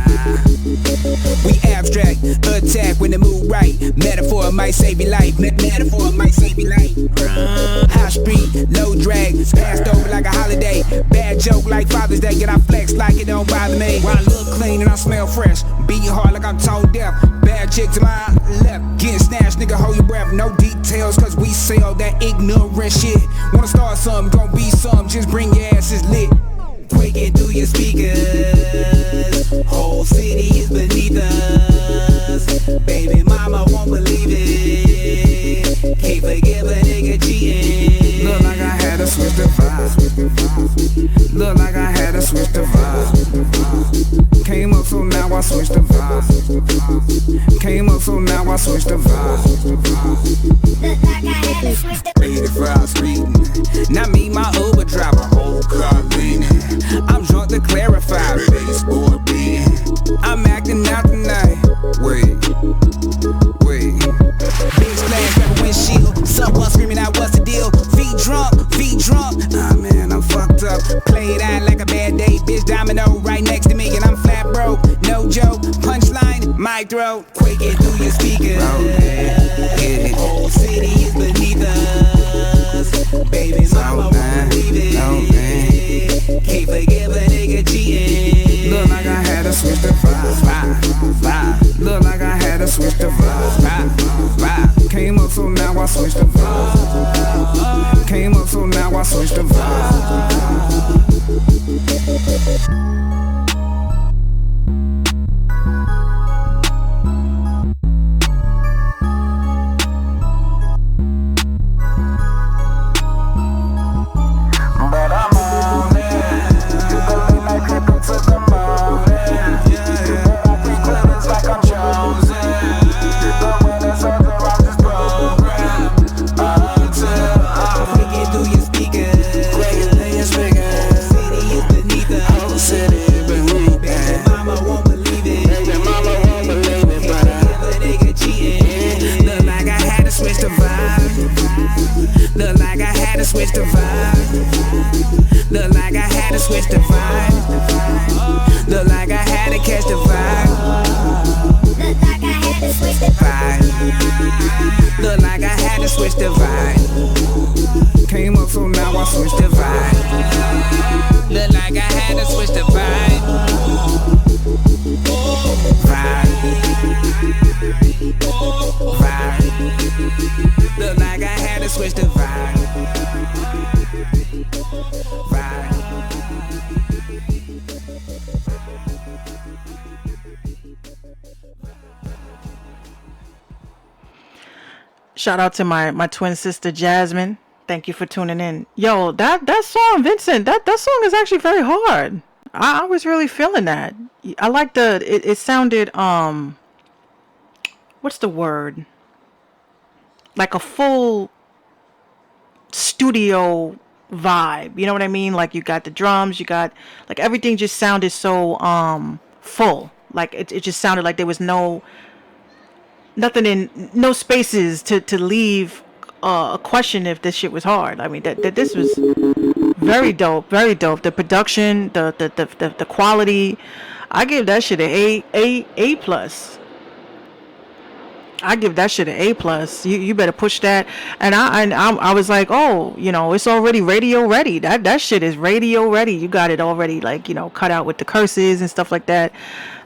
we abstract, attack when the mood right. Metaphor might save your life. Metaphor might save your life. High street, low drag, passed over like a holiday. Bad joke like Father's Day, get I flex like it don't bother me. While I look clean and I smell fresh, beat hard like I'm tone deaf. Bad chick to my left, getting snatched, nigga, hold your breath. No details, cause we sell that ignorant shit. Wanna start something, gon' be some, just bring your asses lit. Quaking through your speakers, whole city is beneath us. Baby mama won't believe it, can't forgive a nigga cheating. Look like I had to switch the vibe. Look like I had to switch the vibe. Came up so now I switch the vibe. Came up so now I switch the vibe. Look like I had to switch the 85 speeding, not me, my Uber driver, whole car leaning. I'm drunk to clarify, baseboard beating. I'm acting out tonight. Wait. Big splash, grab a windshield. Someone screaming out, what's the deal? Feet drunk. Ah man, I'm fucked up. Played out like a bad day. Bitch domino right next to me, and I'm flat broke. No joke. Punchline, my throat. Quaking through your speakers. Whole city is beneath us. Baby mama won't believe it. Can't forgive a nigga cheating. Look like I had to switch the vibe. Look like I had to switch the vibe. Came up so now I switch the vibe. Came up so now I switch the vibe. Switch the vibe. Look like I had to switch the vibe. Look like I had to catch the vibe. Look like I had to switch the vibe. Look like I had to switch the vibe. Came up so now I switch the vibe. Look like I had to switch the vibe. Vibe. Look like I had to switch the vibe. Shout out to my twin sister Jasmine. Thank you for tuning in. Yo, that song, Vincent, that song is actually very hard. I was really feeling that. I like it sounded what's the word? Like a full studio vibe. You know what I mean? Like you got the drums, you got like everything just sounded so full. Like it just sounded like there was no spaces to leave a question if this shit was hard. I mean that this was very dope, very dope. The production, the quality. I give that shit a plus. I give that shit an A plus. You better push that. And I was like, oh, it's already radio ready. That shit is radio ready. You got it already, like, cut out with the curses and stuff like that.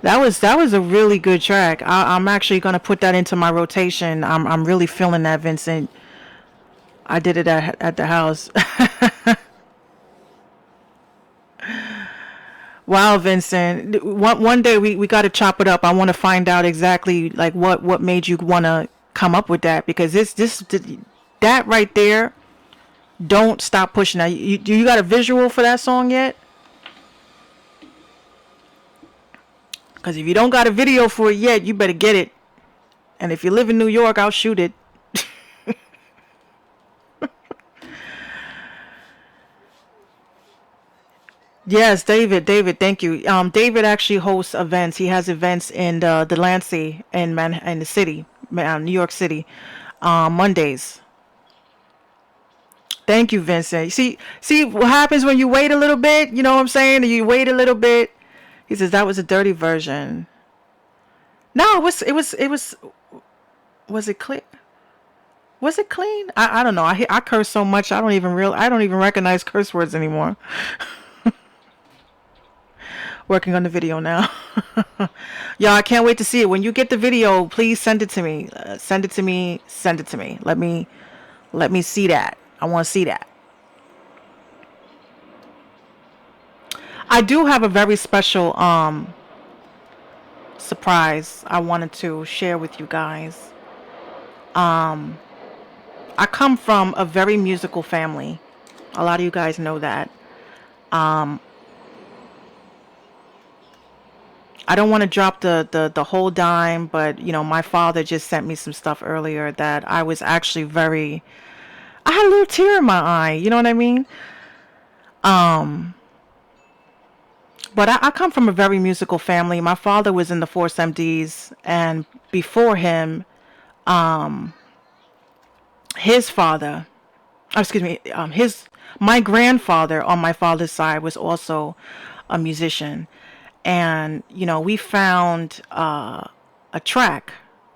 That was a really good track. I'm actually gonna put that into my rotation. I'm really feeling that, Vincent. I did it at the house. Wow, Vincent. One day we got to chop it up. I want to find out exactly like what made you want to come up with that, because that right there. Don't stop pushing that. You got a visual for that song yet? Because if you don't got a video for it yet, you better get it. And if you live in New York, I'll shoot it. Yes, David, thank you. David actually hosts events. He has events in the Delancey in the city, New York City, Mondays. Thank you, Vincent. See what happens when you wait a little bit. You know what I'm saying? You wait a little bit. He says that was a dirty version. No, it was. Was it clear? Was it clean? I don't know. I curse so much. I don't even recognize curse words anymore. Working on the video now. Y'all, I can't wait to see it. When you get the video, please send it to me. Send it to me. Let me see that. I want to see that. I do have a very special surprise I wanted to share with you guys. I come from a very musical family. A lot of you guys know that. I don't want to drop the whole dime, but my father just sent me some stuff earlier that I was actually I had a little tear in my eye, you know what I mean? But I come from a very musical family. My father was in the Force MDs, and before him, his father, my grandfather on my father's side was also a musician. And we found a track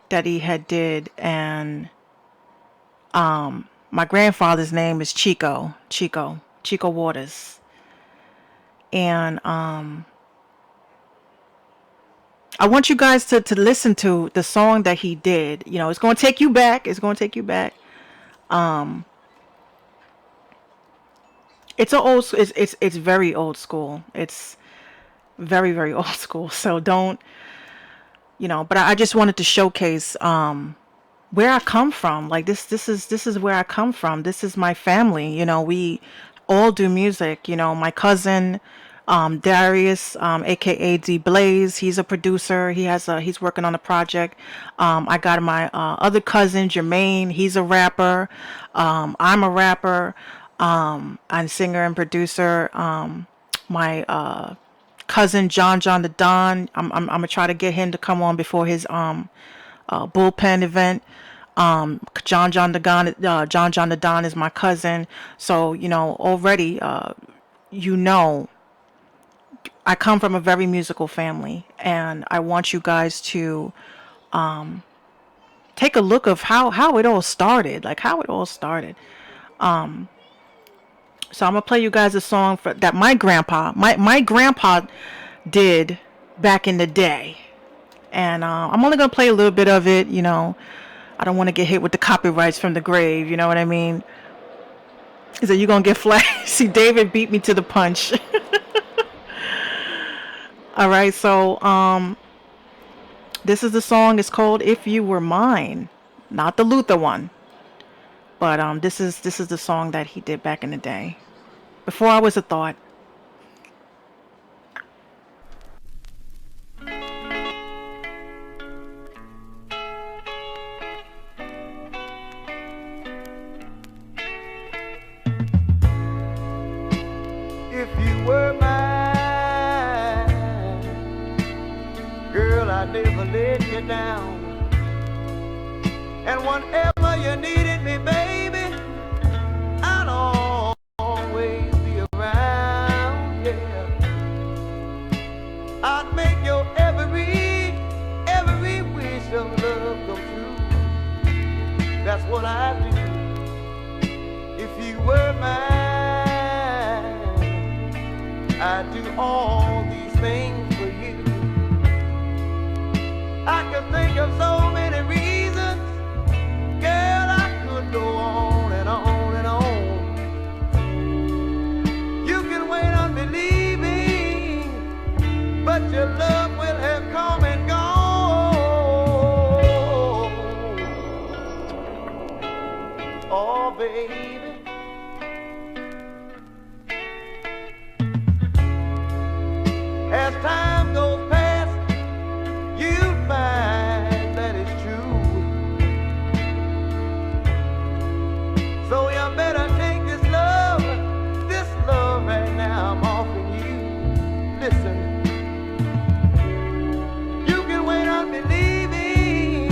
that he had did, and my grandfather's name is Chico Waters. And I want you guys to listen to the song that he did. It's going to take you back. It's very old school. It's very, very old school. So don't, but I just wanted to showcase where I come from. Like this is where I come from. This is my family. We all do music. My cousin Darius, aka D Blaze, he's a producer. He's working on a project. I got my other cousin Jermaine. He's a rapper. I'm a rapper. I'm a singer and producer. My cousin John the Don. I'm gonna try to get him to come on before his bullpen event. John the Don is my cousin. So already I come from a very musical family, and I want you guys to take a look of how it all started, So I'm gonna play you guys a song that my grandpa did back in the day, and I'm only gonna play a little bit of it. I don't want to get hit with the copyrights from the grave. You know what I mean? He said you're gonna get flagged. See, David beat me to the punch. All right, so this is the song. It's called "If You Were Mine," not the Luther one. But this is the song that he did back in the day, before I was a thought. If you were mine, girl, I'd never let you down. And whenever you needed me, baby, I'd always be around, yeah. I'd make you that's what I do. If you were mine, I'd do all these things for you. I could think of so many reasons, girl, I could go on and on and on. You can wait unbelieving, but your love will have come and gone. Oh, baby. As time goes past, you find that it's true. So you better take this love right now I'm offering you. Listen, you can wait on believing,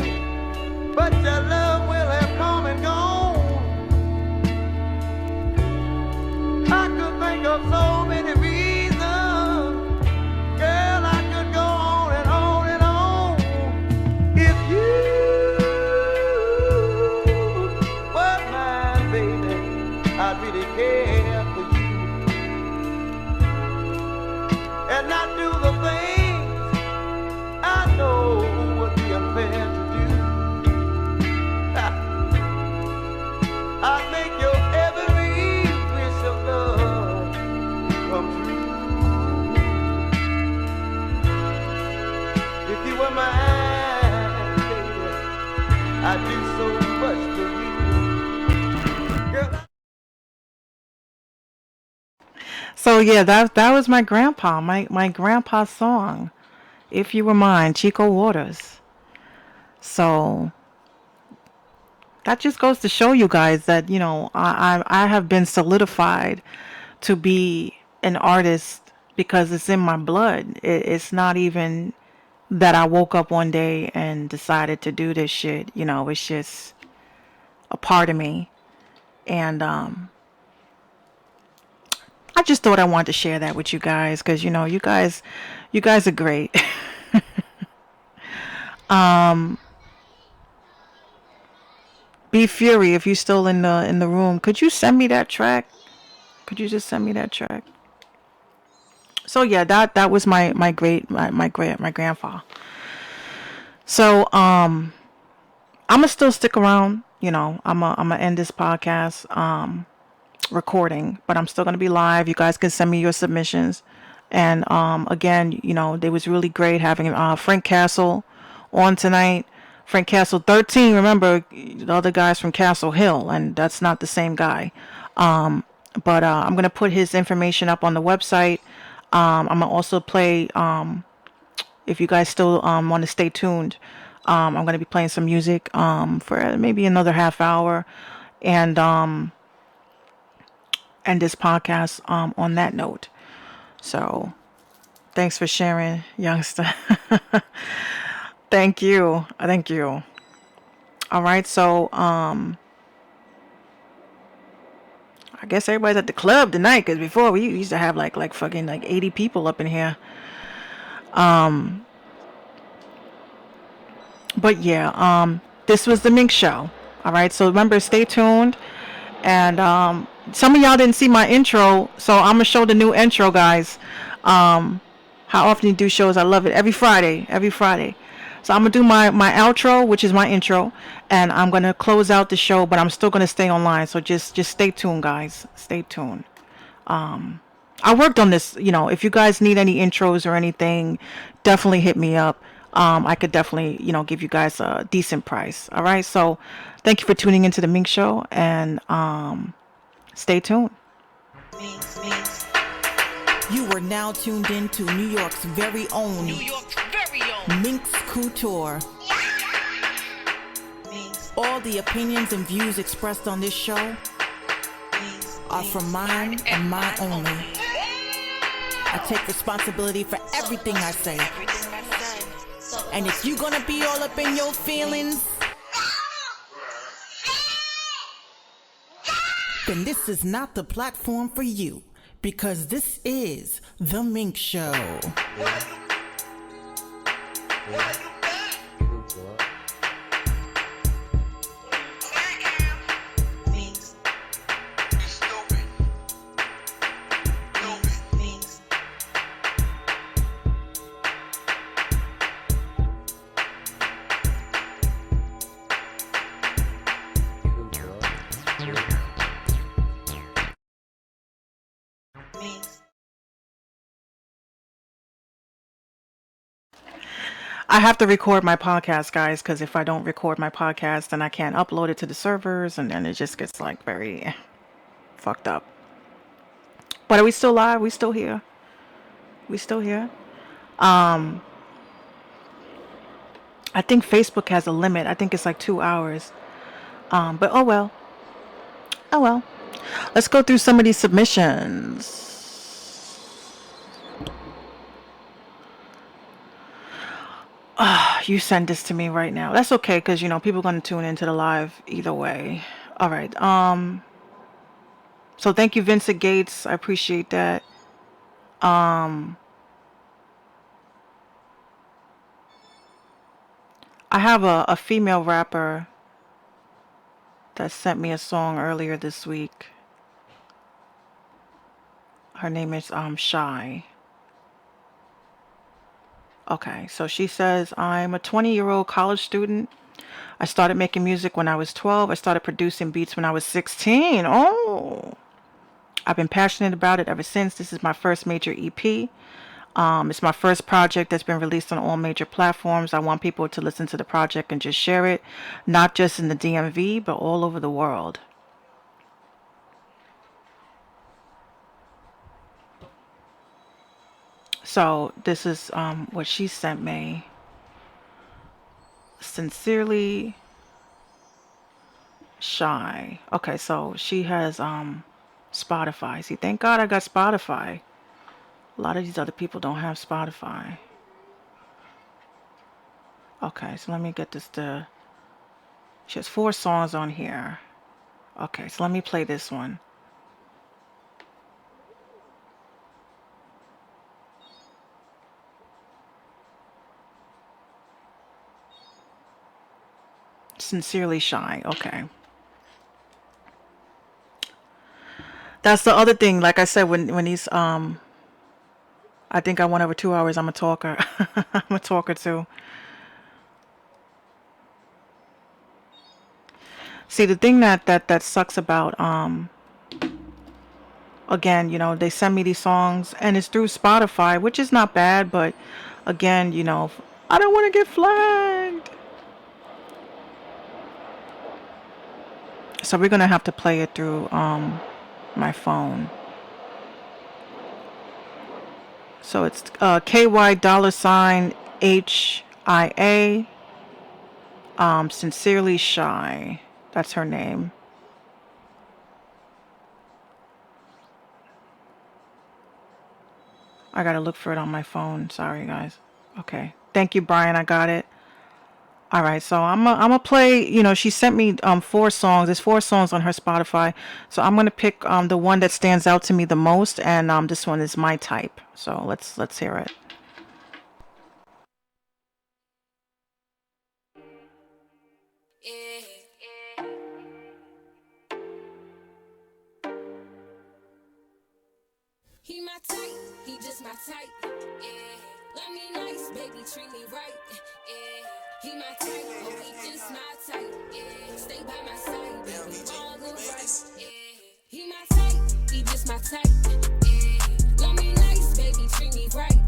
but your love will have come and gone. I could think of so many reasons, girl, I could go on and on and on. If you were mine, baby, I'd really care for you and not do the things I know would be unfair to do. I'd make your every wish of love come true. If you were mine, baby, I'd do so much for you. Girl, So yeah, that was my grandpa, my grandpa's song, "If You Were Mine," Chico Waters. So that just goes to show you guys that, you know, I have been solidified to be an artist because it's in my blood. It's not even that I woke up one day and decided to do this shit. You know, it's just a part of me. And I just thought I wanted to share that with you guys because, you know, you guys are great. Be Fury, if you're still in the room, could you send me that track? Could you just send me that track? So yeah, that was my grandpa. So I'm gonna still stick around. You know, I'm gonna end this podcast recording, but I'm still gonna be live. You guys can send me your submissions. And again, you know, it was really great having Frank Castle on tonight. Frank Castle 13. Remember, the other guy's from Castle Hill, and that's not the same guy. But I'm gonna put his information up on the website. I'm gonna also play. If you guys still want to stay tuned, I'm gonna be playing some music for maybe another half hour, and end this podcast on that note. So, thanks for sharing, youngster. Thank you. All right, so I guess everybody's at the club tonight because before we used to have like fucking like 80 people up in here. But yeah, this was the Minx Show. All right, so remember, stay tuned. And some of y'all didn't see my intro, so I'm gonna show the new intro, guys. How often you do shows? I love it. Every Friday. So I'm gonna do my outro, which is my intro, and I'm gonna close out the show, but I'm still gonna stay online. So just stay tuned, guys. Stay tuned. I worked on this. You know, if you guys need any intros or anything, definitely hit me up. I could definitely, you know, give you guys a decent price. All right. So thank you for tuning into the Minx Show, and stay tuned. You are now tuned in to New York's very own Minx Couture. All the opinions and views expressed on this show are from mine and mine only. I take responsibility for everything I say. And if you're gonna be all up in your feelings, then this is not the platform for you, because this is the Minx Show. I have to record my podcast, guys, because if I don't record my podcast, then I can't upload it to the servers, and then it just gets like very fucked up. But are we still live? We still here? We still here? I think Facebook has a limit. I think it's like 2 hours. But oh well. Oh well. Let's go through some of these submissions. You send this to me right now. That's okay, because you know people are gonna tune into the live either way. All right. So thank you, Vincent Gates. I appreciate that. I have a female rapper that sent me a song earlier this week. Her name is Shy. Okay, so she says, I'm a 20-year-old college student. I started making music when I was 12. I started producing beats when I was 16. Oh, I've been passionate about it ever since. This is my first major EP. It's my first project that's been released on all major platforms. I want people to listen to the project and just share it, not just in the DMV, but all over the world. So this is what she sent me. Sincerely Shy. Okay, so she has Spotify. See, thank God I got Spotify. A lot of these other people don't have Spotify. Okay, so let me get this to... She has 4 songs on here. Okay, so let me play this one. Sincerely Shy. Okay. That's the other thing. Like I said, when these I think I went over 2 hours. I'm a talker. I'm a talker too. See, the thing that sucks about again, you know, they send me these songs and it's through Spotify, which is not bad, but again, you know, I don't want to get flagged. So we're gonna have to play it through my phone. So it's KY$HIA. Sincerely Shy. That's her name. I gotta look for it on my phone. Sorry, guys. Okay. Thank you, Brian. I got it. All right. So I'm gonna play. You know, she sent me 4 songs. There's 4 songs on her Spotify. So I'm gonna pick the one that stands out to me the most, and this one is my type. So let's hear it. He my type, he just my type, yeah. Love me nice, baby, treat me right, yeah. He my type, oh, he just my type, yeah. Stay by my side, baby, all the right, yeah. He my type, he just my type, yeah. Love me nice, baby, treat me right,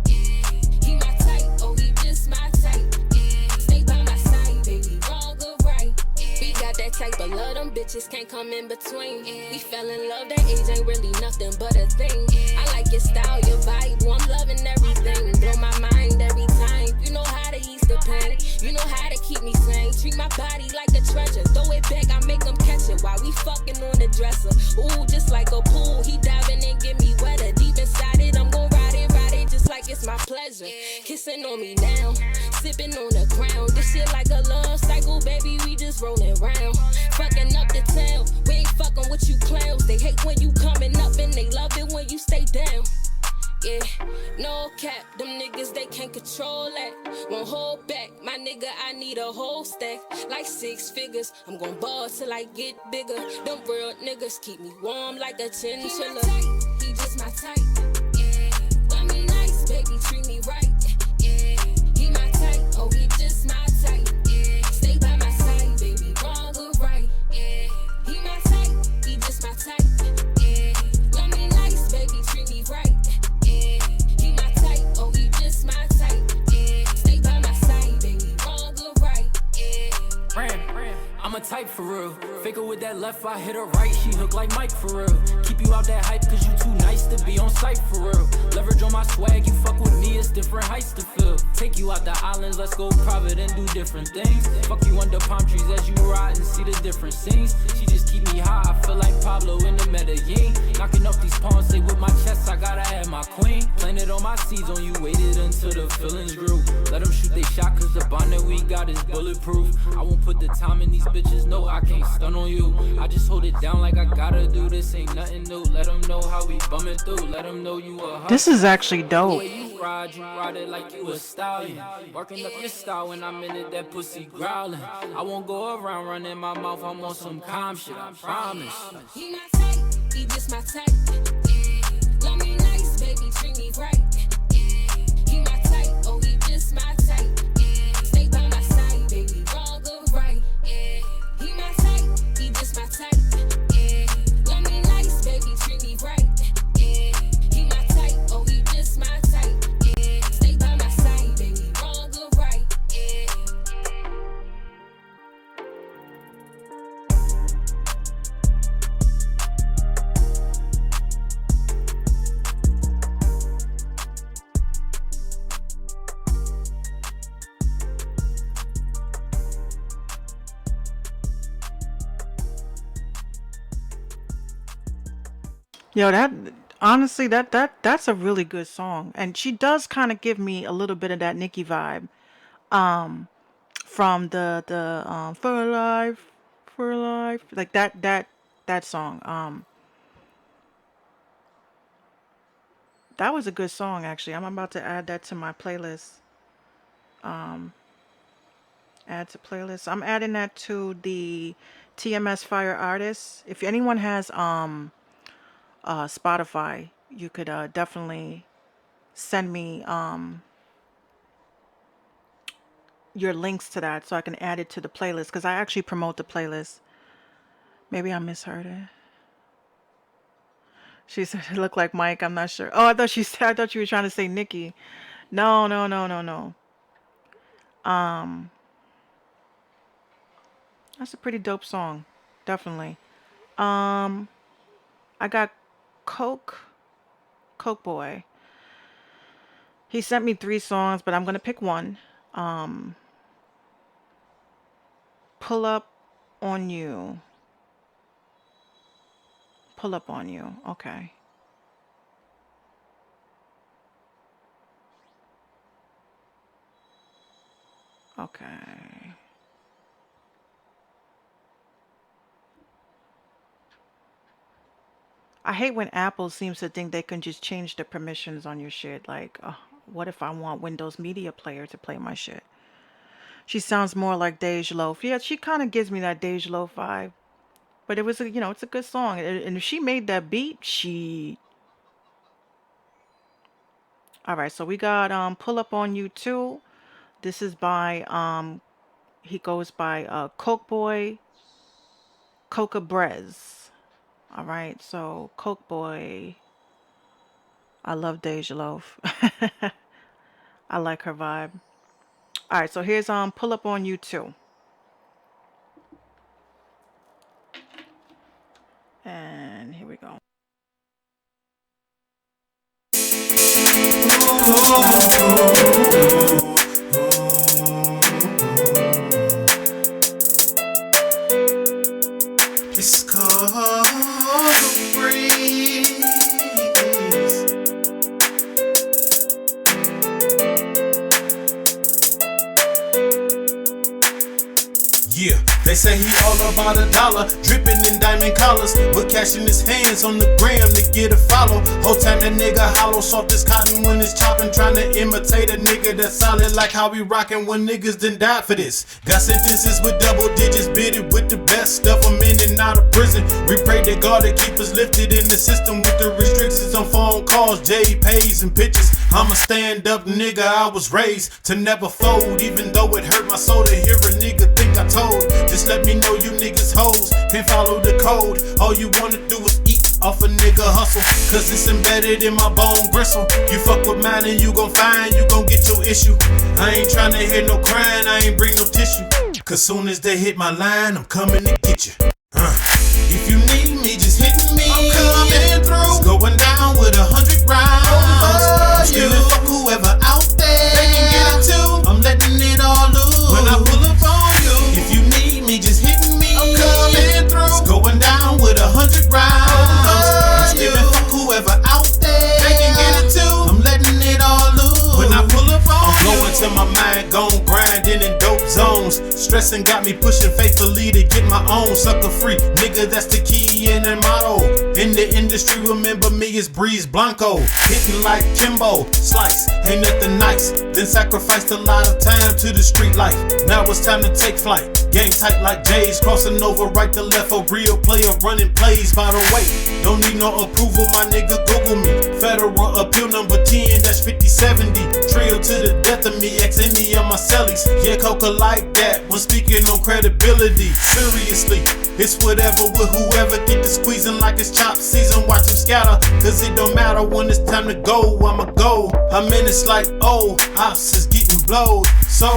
yeah. He my type, oh, he just my type, yeah. Stay by my side, baby, all the right, yeah. We got that type of love, them bitches can't come in between, yeah. We fell in love, that age ain't really nothing but a thing, yeah. I like your style, your vibe, well, I'm loving everything. Blow my mind every time. You know how to ease the pain. You know how to keep me sane. Treat my body like a treasure. Throw it back, I make them catch it while we fucking on the dresser. Ooh, just like a pool. He diving and get me wetter. Deep inside it, I'm gon' ride it just like it's my pleasure. Kissing on me now, sipping on the ground. This shit like a love cycle, baby. We just rolling round. Fucking up the town. We ain't fucking with you clowns. They hate when you coming up and they love it when you stay down. Yeah, no cap, them niggas, they can't control that. Won't hold back, my nigga, I need a whole stack. Like 6 figures, I'm gon' ball till I get bigger. Them real niggas keep me warm like a chinchilla. He just my type, yeah. Love me nice, baby, treat me right, yeah. He my type, oh, he just my type, yeah. Stay by my side, baby, wrong or right, yeah. He my type. real. Fake her with that left, I hit her right, she hook like Mike for real. Keep you out that hype cause you too nice to be on sight for real. Leverage on my swag, you fuck with me, it's different heights to feel. Take you out the islands, let's go private and do different things. Fuck you under palm trees as you ride and see the different scenes. She just keep me high, I feel like Pablo in the Medellin. Knocking off these pawns, say with my chest, I gotta have my queen. Planted all my seeds on you, waited until the feelings grew. Let them shoot they shot cause the bond that we got is bulletproof. I won't put the time in these bitches, no, I can't stun on you. I just hold it down like I gotta do, this ain't nothing new. Let them know how we bumming through, let them know you a hustler. This is actually dope. You ride it like you a stallion. Working up your style when I'm in it, that pussy growling. I won't go around running my mouth, I'm on some calm shit, I promise. He my type, he just my type. Yeah. Love me nice, baby, treat me right. Yeah. He my type, oh he just my type. Yeah. Stay by my side, baby, wrong or right. Yeah. He my type, he just my type. Yeah. Love me nice, baby, treat me right. Yeah. He my type, oh he just my type. Yeah. Stay by my side, baby, wrong or right. Yeah. Yo, that honestly, that's a really good song, and she does kind of give me a little bit of that Nicki vibe, from the for life, like that song. That was a good song actually. I'm about to add that to my playlist. Add to playlist. I'm adding that to the TMS Fire Artists. If anyone has Spotify, you could definitely send me your links to that so I can add it to the playlist because I actually promote the playlist. Maybe I misheard it. She said it looked like Mike. I'm not sure. Oh, I thought I thought you were trying to say Nikki. No. That's a pretty dope song. Definitely. I got Coke Boy. He sent me 3 songs, but I'm gonna pick one. Pull Up on You. Pull Up on You. Okay. Okay. I hate when Apple seems to think they can just change the permissions on your shit. Like, what if I want Windows Media Player to play my shit? She sounds more like Dej Loaf. Yeah, she kind of gives me that Dej Loaf vibe. But it was it's a good song. And if she made that beat, All right, so we got Pull Up on You Too. This is by he goes by Coke Boy, Coca Brez. All right, so Coke Boy. I love Dej Loaf. I like her vibe. All right, so here's Pull Up on You Too. And here we go. It's called a breeze. Yeah, they say he all about $1, dripping in diamond collars, but cash in his hands on the gram to get a follow. Whole time that nigga hollow, soft as cotton when it's chopping, trying to imitate a nigga that's solid like how we rockin' when niggas done died for this. Got sentences with double digits, bidded with the best stuff. I'm in and out of prison. We pray to God to keep us lifted in the system with the restrictions on phone calls, JPays and pictures. I'm a stand-up nigga, I was raised to never fold, even though it hurt my soul to hear a nigga think I told. Just let me know you niggas hoes can't follow the code. All you wanna do is eat off a nigga hustle, cause it's embedded in my bone bristle. You fuck with mine and you gon' find you gon' get your issue. I ain't tryna hear no crying, I ain't bring no tissue, cause soon as they hit my line, I'm coming to get get you. If you need me, just hit me. I'm coming through. It's going down with 100 rounds. Screaming fuck whoever out there. They can get it too. I'm letting it all loose. When I pull up on you, if you need me, just hit me. I'm coming through. It's going down with 100 rounds. Screaming fuck whoever out there. They can get it too. I'm letting it all loose. When I pull up on you, I'm going till my mind gone grinding in dope zones. Stressing got me pushing faithfully to get my own sucker free. Nigga, that's the key in the motto. In the industry, remember me as Breeze Blanco. Hitting like Kimbo, slice, ain't nothing nice. Then sacrificed a lot of time to the street life. Now it's time to take flight. Game tight like J's, crossing over right to left. A real player running plays. By the way, don't need no approval, my nigga, Google me. Federal appeal number 10, that's 5070. Trail to the death of me, ex any of my cellies. Yeah, Coca like that when speaking on credibility. Seriously, it's whatever with whoever. Get to squeezing like it's chop season. Watch them scatter, cause it don't matter when it's time to go. I'ma go. I'm in it's like, oh, ops is getting blowed. So,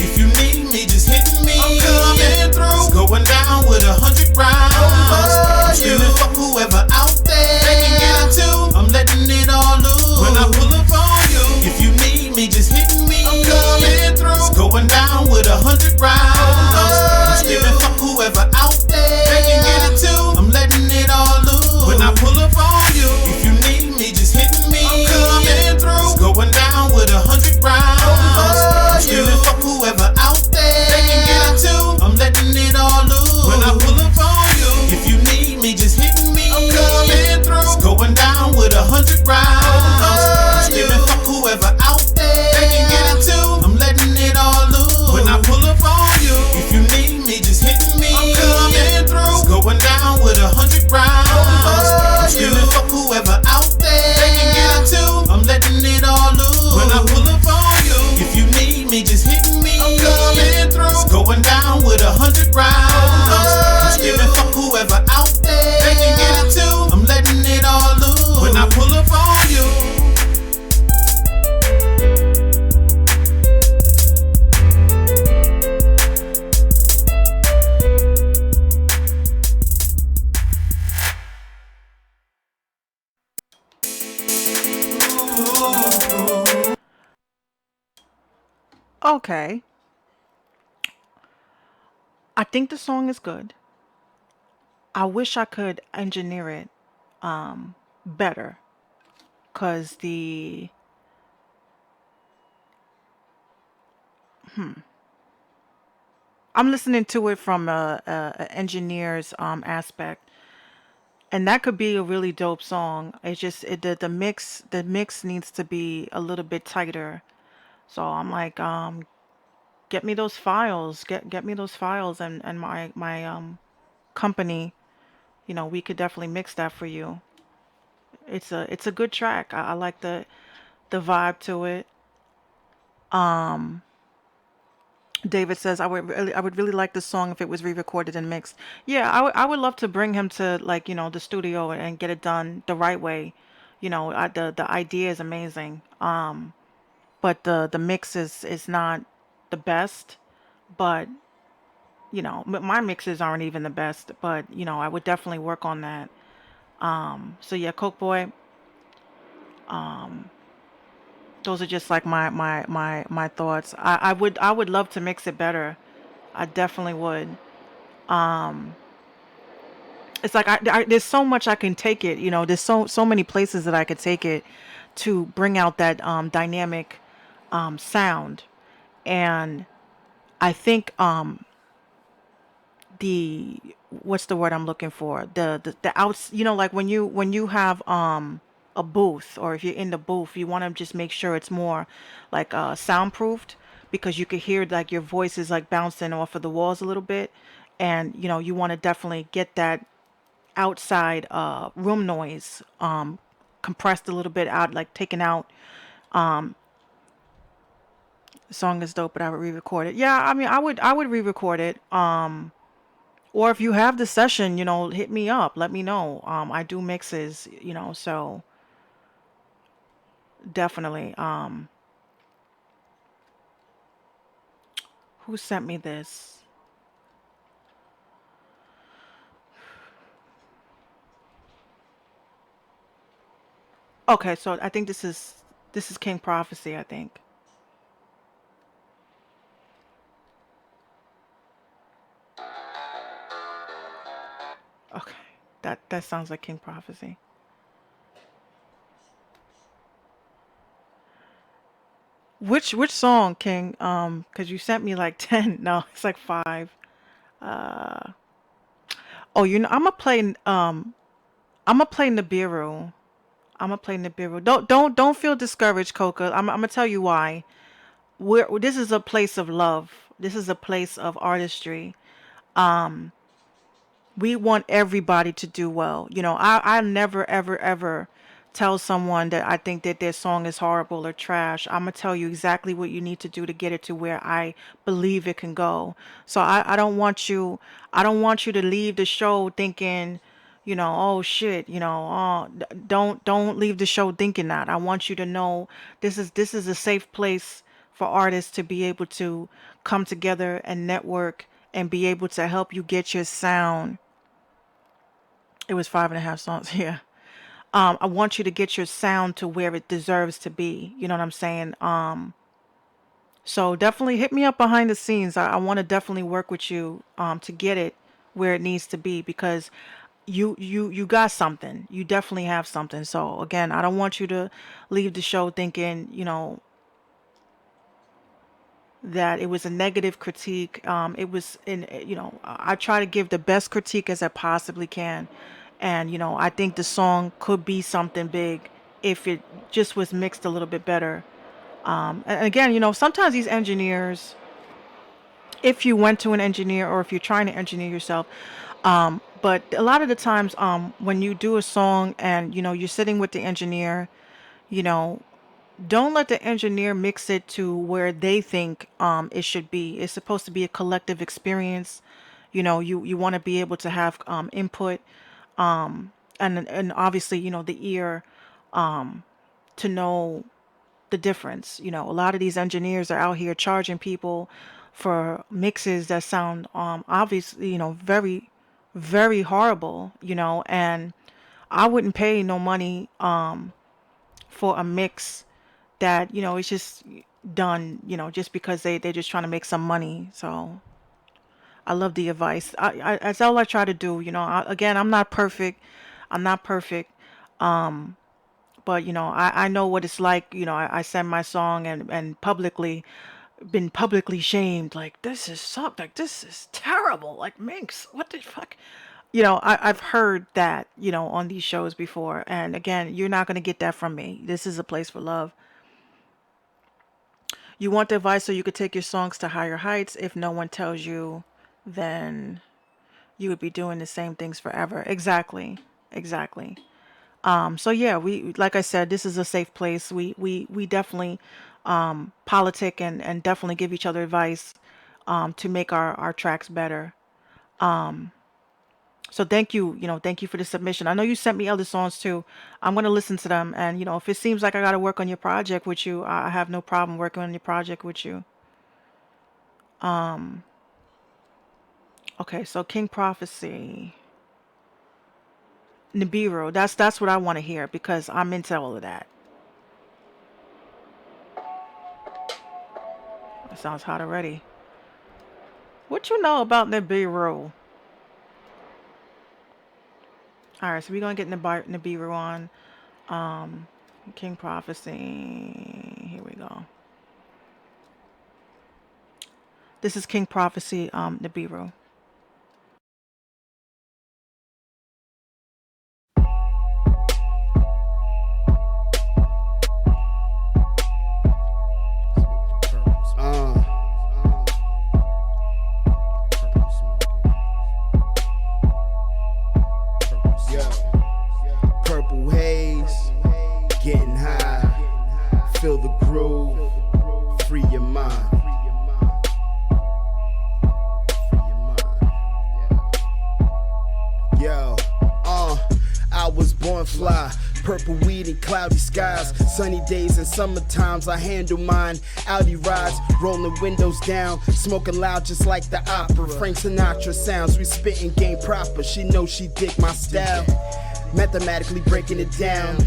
if you need me, just hit me. I'm coming through. It's going down with 100 rounds. Screaming fuck whoever out there. They can get it too. I'm letting it all loose. When I pull up on you, if you need me, just hit me. I'm coming through. It's going down with 100 rounds. Screaming fuck whoever out there. They can get it too. I'm letting it all loose. When I pull up on you, if you need me, just hit me. I'm coming through. It's going down with 100 rounds. Screaming fuck whoever out there. They can get it too. I'm letting it all loose. When I pull up on you, if you need me, just hit me. I'm coming through. It's going down with 100 rounds. Screaming fuck whoever out there. They can get it too. I'm letting it all loose. When I pull up on you, if you need me, just hit me. I'm coming through. It's going down with 100 rounds. Screaming fuck whoever out there. They can get it too. I'm letting it all loose. When I pull up on you, if you need me, just hit me. I'm coming through. It's going down with 100 rounds. Screaming fuck whoever out there. They can get it too. I'm letting it all loose. When I pull up on you. Okay. I think the song is good. I wish I could engineer it better, cause I'm listening to it from a engineer's aspect, and that could be a really dope song. It's just the mix needs to be a little bit tighter. So I'm like, get me those files, get me those files, and my company, we could definitely mix that for you. It's a good track. I like the vibe to it. Um, David says I would really like this song if it was re-recorded and mixed. Yeah, I would love to bring him to, like, the studio and get it done the right way. The idea is amazing. But the mix is not the best. But my mixes aren't even the best. But I would definitely work on that. So yeah, Coke Boy. Um, those are just like my thoughts. I would love to mix it better. I definitely would. Um, it's like there's so much I can take it. There's so many places that I could take it to bring out that dynamic sound. And I think the what's the word I'm looking for? The outs. Like when you have a booth, or if you're in the booth, you want to just make sure it's more like soundproofed, because you could hear like your voice is like bouncing off of the walls a little bit, and you want to definitely get that outside room noise compressed a little bit out, like taken out. Um, the song is dope, but I would re-record it. Yeah, I mean, I would re-record it. Or if you have the session, hit me up, let me know. I do mixes, so definitely. Who sent me this? Okay, so I think this is King Prophecy, I think. Okay. That sounds like King Prophecy. Which song, King? Cause you sent me like 10. No, it's like 5. Uh oh, I'm gonna play Nibiru. I'm gonna play Nibiru. Don't feel discouraged, Coca. I'm gonna tell you why. This is a place of love. This is a place of artistry. Um we want everybody to do well. I never ever ever tell someone that I think that their song is horrible or trash. I'm gonna tell you exactly what you need to do to get it to where I believe it can go. So I don't want you to leave the show thinking, oh shit, don't leave the show thinking that. I want you to know this is a safe place for artists to be able to come together and network and be able to help you get your sound. It was 5.5 songs. Yeah. I want you to get your sound to where it deserves to be. You know what I'm saying? So definitely hit me up behind the scenes. I want to definitely work with you to get it where it needs to be, because you got something. You definitely have something. So again, I don't want you to leave the show thinking, that it was a negative critique. It was I try to give the best critique as I possibly can. And, I think the song could be something big if it just was mixed a little bit better. And again, sometimes these engineers, if you went to an engineer or if you're trying to engineer yourself, but a lot of the times, when you do a song and, you're sitting with the engineer, you know, don't let the engineer mix it to where they think it should be. It's supposed to be a collective experience. You want to be able to have input, and obviously, the ear, to know the difference. A lot of these engineers are out here charging people for mixes that sound obviously, very, very horrible, and I wouldn't pay no money for a mix that, it's just done, just because they're just trying to make some money. So I love the advice. That's all I try to do. Again, I'm not perfect. I'm not perfect. But I know what it's like. I send my song and publicly been publicly shamed. Like, this is sucked. Like, this is terrible. Like, Minx, what the fuck? I've heard that, on these shows before. And again, you're not going to get that from me. This is a place for love. You want the advice so you could take your songs to higher heights. If no one tells you, then you would be doing the same things forever. Exactly. Exactly. So yeah, we, like I said, this is a safe place. We definitely politic and definitely give each other advice to make our tracks better. So thank you, thank you for the submission. I know you sent me other songs too. I'm gonna listen to them, and if it seems like I gotta work on your project with you, I have no problem working on your project with you. Okay, so King Prophecy, Nibiru. That's what I want to hear, because I'm into all of that. That sounds hot already. What you know about Nibiru? All right, so we're gonna get Nibiru on. King Prophecy. Here we go. This is King Prophecy, Nibiru. Purple haze, getting high, feel the groove, free your mind. Yo, I was born fly. Purple weed and cloudy skies, sunny days and summer times. I handle mine. Audi rides, rolling windows down, smoking loud just like the opera. Frank Sinatra sounds, we spitting game proper. She knows she dig my style, mathematically breaking it down.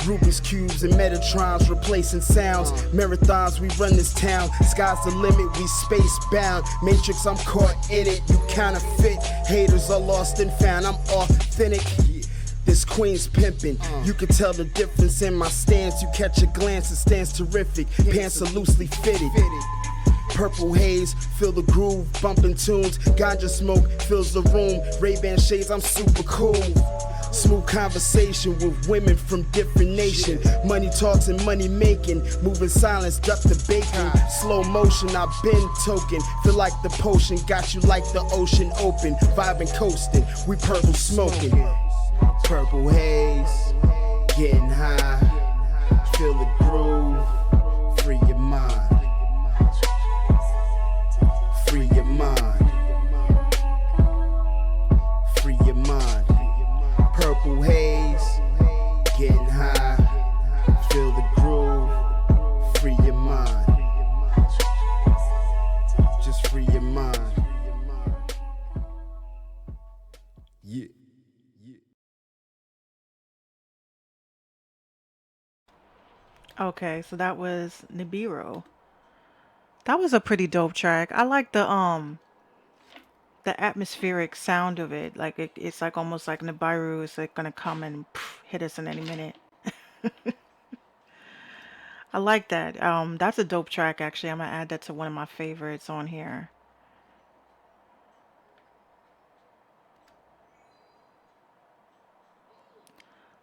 Rubik's Cubes and Metatrons replacing sounds. Marathons, we run this town. Sky's the limit, we space bound. Matrix, I'm caught in it. You counterfeit. Haters are lost and found. I'm authentic. This queen's pimpin'. You can tell the difference in my stance. You catch a glance, it stands terrific. Pants are loosely fitted. Purple haze, feel the groove, bumping tunes. Ganja smoke fills the room. Ray-Ban shades, I'm super cool. Smooth conversation with women from different nations. Money talks and money making. Moving silence, duck the bacon. Slow motion, I've been token. Feel like the potion, got you like the ocean open. Vibing, coasting, we purple smoking. Purple haze, getting high. Feel the groove, free your mind. Free your mind. Free your mind. Purple haze, getting high. Feel the groove, free your mind. Just free your mind. Yeah. Okay, so that was Nibiru. That was a pretty dope track. I like the atmospheric sound of it. Like it's like almost like Nibiru is like gonna come and hit us in any minute. I like that. That's a dope track actually. I'm gonna add that to one of my favorites on here.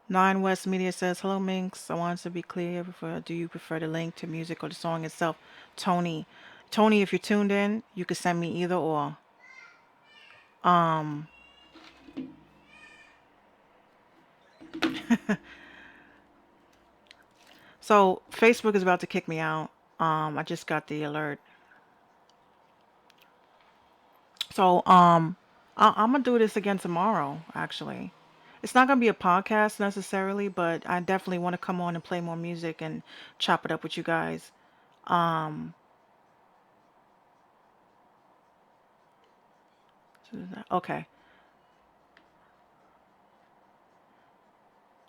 Nine West Media says, "Hello Minx. I wanted to be clear. Do you prefer the link to music or the song itself?" Tony, Tony, if you're tuned in, you can send me either or. Um, so Facebook is about to kick me out. I just got the alert. So I'm gonna do this again tomorrow. Actually, it's not gonna be a podcast necessarily, but I definitely want to come on and play more music and chop it up with you guys. Um, okay.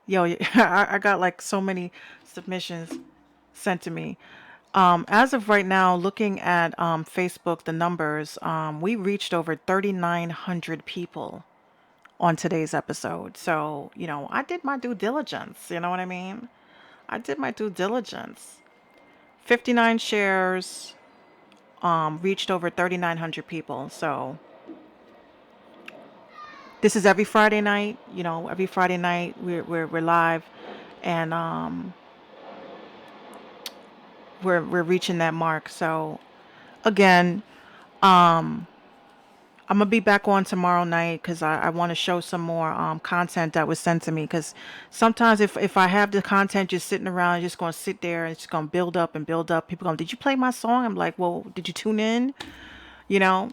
Yo, I got like so many submissions sent to me. As of right now, looking at Facebook, the numbers, we reached over 3,900 people on today's episode. So, I did my due diligence. You know what I mean? I did my due diligence. 59 shares, reached over 3,900 people. So, this is every Friday night. Every Friday night we're live, and we're reaching that mark. So, again, I'm gonna be back on tomorrow night because I want to show some more content that was sent to me. Because sometimes if I have the content just sitting around, just gonna sit there and it's gonna build up and build up. People going, "Did you play my song?" I'm like, "Well, did you tune in?" You know.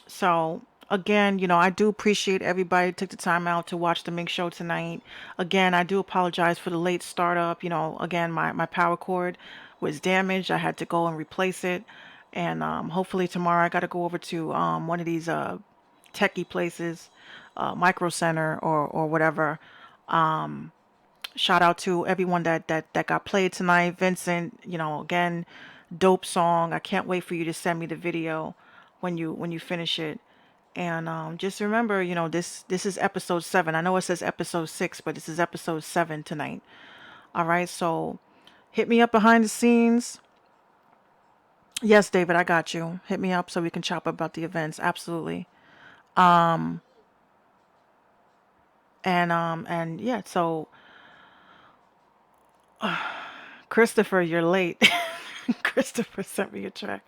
So again, I do appreciate everybody who took the time out to watch the Minx Show tonight. Again, I do apologize for the late startup. Again, my power cord was damaged. I had to go and replace it. And hopefully tomorrow I got to go over to one of these techie places, Micro Center or whatever. Shout out to everyone that got played tonight. Vincent, again, dope song. I can't wait for you to send me the video when you finish it. And just remember, this is episode 7. I know it says episode 6, but this is episode 7 tonight. All right, so hit me up behind the scenes. Yes, David, I got you. Hit me up so we can chop about the events. Absolutely. And yeah, so Christopher, you're late. Christopher sent me a track.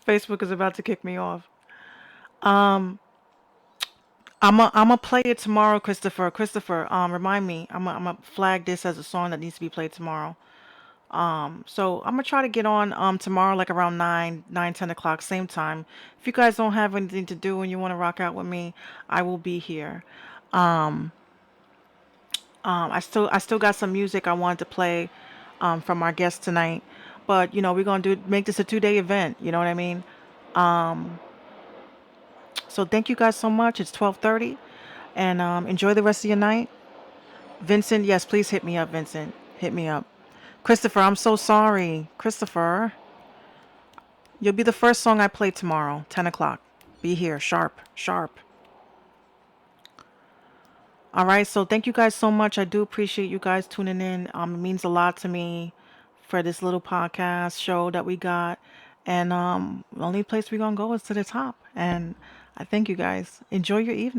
Facebook is about to kick me off. I'm a play it tomorrow, Christopher. Christopher, remind me. I'm a flag this as a song that needs to be played tomorrow. So I'm gonna try to get on tomorrow, like around 10 o'clock, same time. If you guys don't have anything to do and you want to rock out with me, I will be here. I still got some music I wanted to play from our guest tonight, but we're gonna make this a 2-day event. You know what I mean? So thank you guys so much. It's 12:30, and enjoy the rest of your night. Vincent, yes, please hit me up, Vincent. Hit me up. Christopher, I'm so sorry. Christopher, you'll be the first song I play tomorrow, 10 o'clock. Be here, sharp, sharp. All right, so thank you guys so much. I do appreciate you guys tuning in. It means a lot to me for this little podcast show that we got. And the only place we're gonna go is to the top. And I thank you guys. Enjoy your evening.